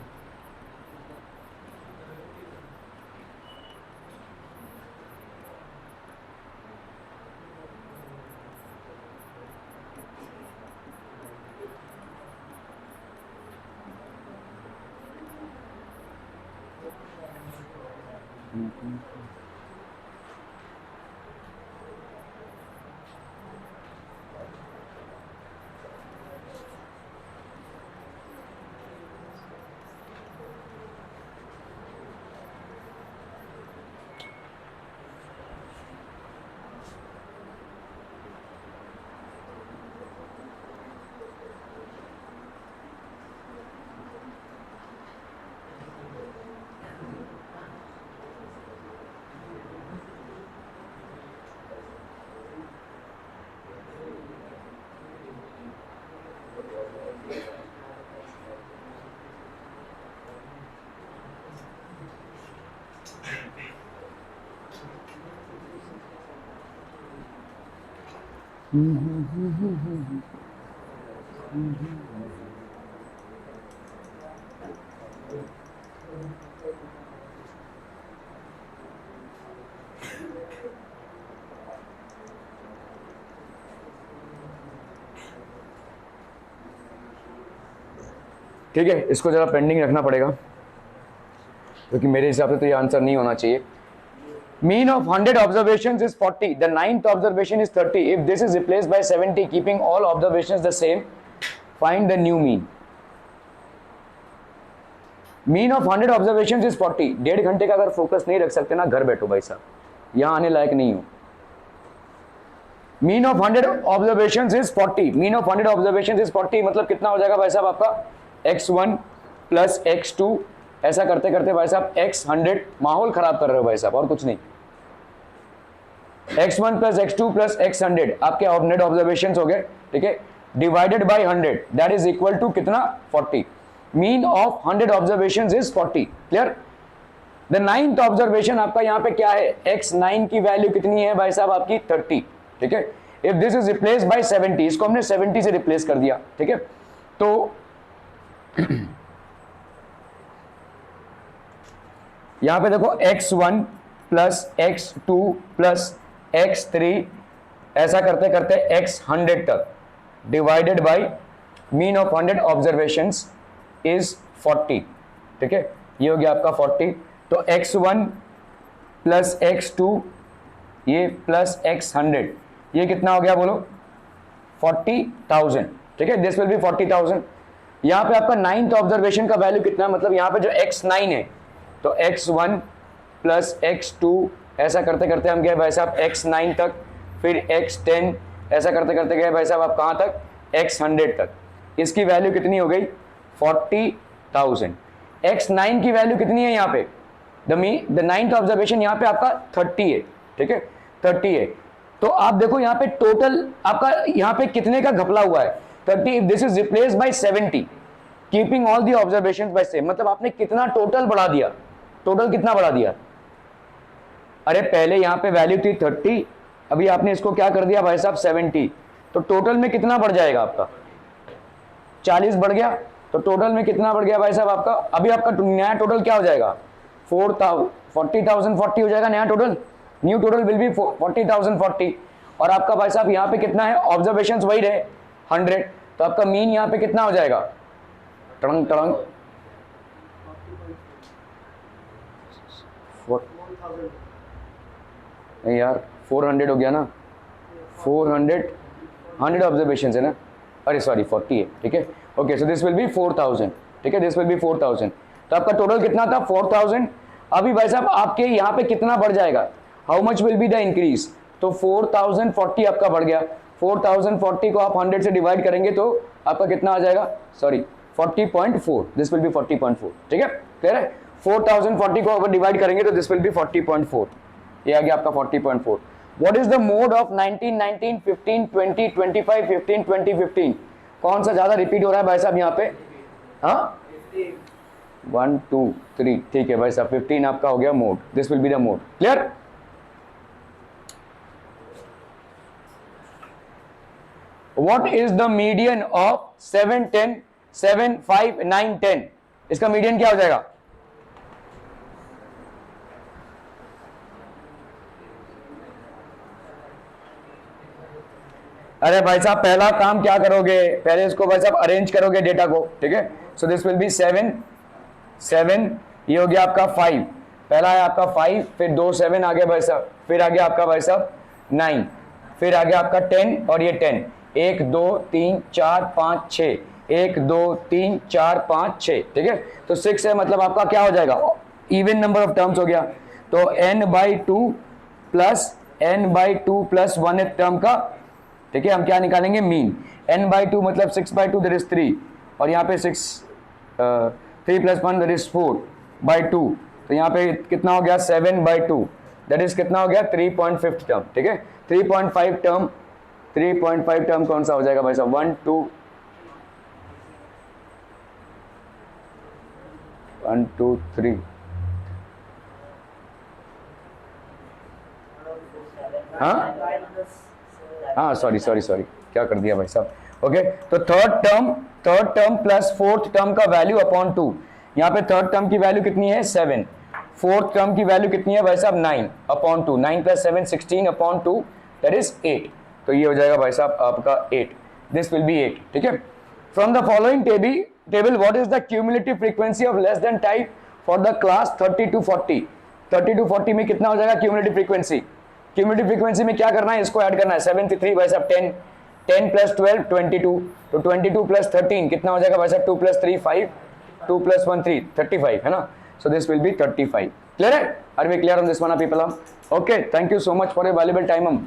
ठीक है, इसको जरा पेंडिंग रखना पड़ेगा क्योंकि मेरे हिसाब से तो ये आंसर नहीं होना चाहिए। Mean of 100 observations is 40. The 9th observation is 30. If this is replaced by 70, keeping all observations the same, find the new mean. Mean of 100 observations is 40. 1.5 घंटे का अगर फोकस नहीं रख सकते ना, घर बैठो भाई साहब, यहाँ आने लायक नहीं हो। Mean of 100 observations is 40. Mean of 100 observations is 40 मतलब कितना हो जाएगा भाई साहब आपका? x1 प्लस x2, ऐसा करते करते भाई साहब x100, माहौल खराब कर रहे हो भाई साहब और कुछ नहीं। x1 plus x2 plus x100 आपके 100 ऑब्जर्वेशन हो गए, ठीक है, divided by 100 that is equal to कितना? 40। Mean of 100 observation is 40। Clear? The 9th observation आपका यहाँ पे क्या है? x9 की वैल्यू कितनी है भाई साहब आपकी? 30। ठीक है, if this is replace by 70, इसको हमने 70 से रिप्लेस कर दिया। ठीक है, तो यहां पे देखो x1 plus x2 plus x3 ऐसा करते करते x100 तक divided by mean of 100 observations is 40। ठीक है, ये हो गया आपका 40। तो x1 प्लस x2 ये प्लस x100 ये कितना हो गया बोलो? 40,000। ठीक है, दिस विल बी 40,000। यहां पे आपका 9th ऑब्जर्वेशन का वैल्यू कितना है? मतलब यहां पे जो x9 है तो x1 प्लस x2 ऐसा करते करते हम गए भाई साहब x9 तक, फिर x10, ऐसा करते करते गए भाई साहब आप कहाँ तक, x100 तक। इसकी वैल्यू कितनी हो गई, 40,000। x9 की वैल्यू कितनी है यहाँ पे, द नाइन्थ ऑब्जर्वेशन यहाँ पे आपका 30 है, ठीक है 30 है। तो आप देखो यहाँ पे टोटल आपका यहाँ पे कितने का घपला हुआ है, 30, this is replace by 70, keeping all the observations by same. मतलब आपने कितना टोटल बढ़ा दिया, टोटल कितना बढ़ा दिया। अरे पहले यहाँ पे वैल्यू थी 30, अभी आपने इसको क्या कर दिया भाई साहब 70, तो टोटल में कितना बढ़ जाएगा आपका, 40 बढ़ गया। तो टोटल में कितना बढ़ गया भाई साहब आपका, अभी आपका नया टोटल क्या हो जाएगा, 40,040 हो जाएगा नया total. New total will be 40,040। और आपका भाई साहब यहाँ पे कितना है, ऑब्जर्वेशंस वही रहे 100, तो आपका मीन यहाँ पे कितना हो जाएगा, टड़ंग टड़ंग नहीं यार 400 हो गया ना, 400 100 ऑब्जर्वेशन है ना, अरे सॉरी 40 है, ठीक है okay. So this will B 4000, ठीक है दिस विल बी 4000। तो आपका टोटल कितना था 4000। अभी भाई साहब आपके यहाँ पे कितना बढ़ जाएगा, how much will be the increase, तो 4040 आपका बढ़ गया। 4040 को आप 100 से डिवाइड करेंगे तो आपका कितना आ जाएगा, सॉरी 40.4, दिस विल बी 40.4, ठीक है क्लियर है। 4040 को अगर डिवाइड करेंगे तो दिस विल बी 40.4, ये आ गया आपका 40.4। What is the mode of 19 19 15 20 25 15 20 15, कौन सा ज्यादा रिपीट हो रहा है भाई साहब यहाँ पे, हाँ 1 2 3, ठीक है भाई साहब 15 आपका हो गया mode, this will be the mode, clear. What is the median of 7 10 7 5 9 10, इसका मीडियन क्या हो जाएगा, अरे भाई साहब पहला काम क्या करोगे, पहले इसको भाई साहब अरेंज करोगे डेटा को, ठीक है। सो दिस विल बी 7 7, ये हो गया आपका 5, पहला है आपका 5, फिर 2 7 आ गया भाई साहब, फिर आ गया आपका भाई साहब 9, फिर आ गया आपका 10 और ये 10, 1 2 3 4 5 6, 1 2 3 4 5 6, ठीक है। तो 6 है, मतलब आपका क्या हो जाएगा, इवन नंबर ऑफ टर्म्स हो गया। तो n/2 plus n/2 plus 1 term का, ठीक है, हम क्या निकालेंगे मीन। n/2 मतलब 6/2 दैट इज 3, और यहाँ पे 3 + 1 दैट इज 4/2, तो यहाँ पे कितना हो गया 7/2 दैट इज कितना हो गया 3.5 टर्म, ठीक है। 3.5 टर्म कौन सा हो जाएगा भाई साहब, 1 2 1 2 3, हाँ सॉरी क्या कर दिया भाई साहब, ओके। तो third term plus fourth term का वैल्यू अपॉन 2, यहाँ पे थर्ड टर्म की वैल्यू कितनी है 7, फोर्थ टर्म की वैल्यू कितनी है भाई साहब 9 अपॉन 2, 9 + 7 16 अपॉन 2 दैट इज 8, तो ये हो जाएगा भाई साहब आपका 8, दिस विल बी 8, ठीक है। From the following table what is the cumulative frequency of less than type for the class 30 to 40, 30 to 40 में कितना हो जाएगा क्यूमुलेटिव फ्रीक्वेंसी। क्यूमुलेटिव फ्रीक्वेंसी में क्या करना है, इसको ऐड करना है, 73 भाई साहब 10, 10 + 12 22, तो 22 + 13 कितना हो जाएगा भाई साहब 2 + 3 5, 2 + 1 3, 35 है ना। So this will be 35, clear है, are we clear on this one people. Okay, thank you so much for your valuable time.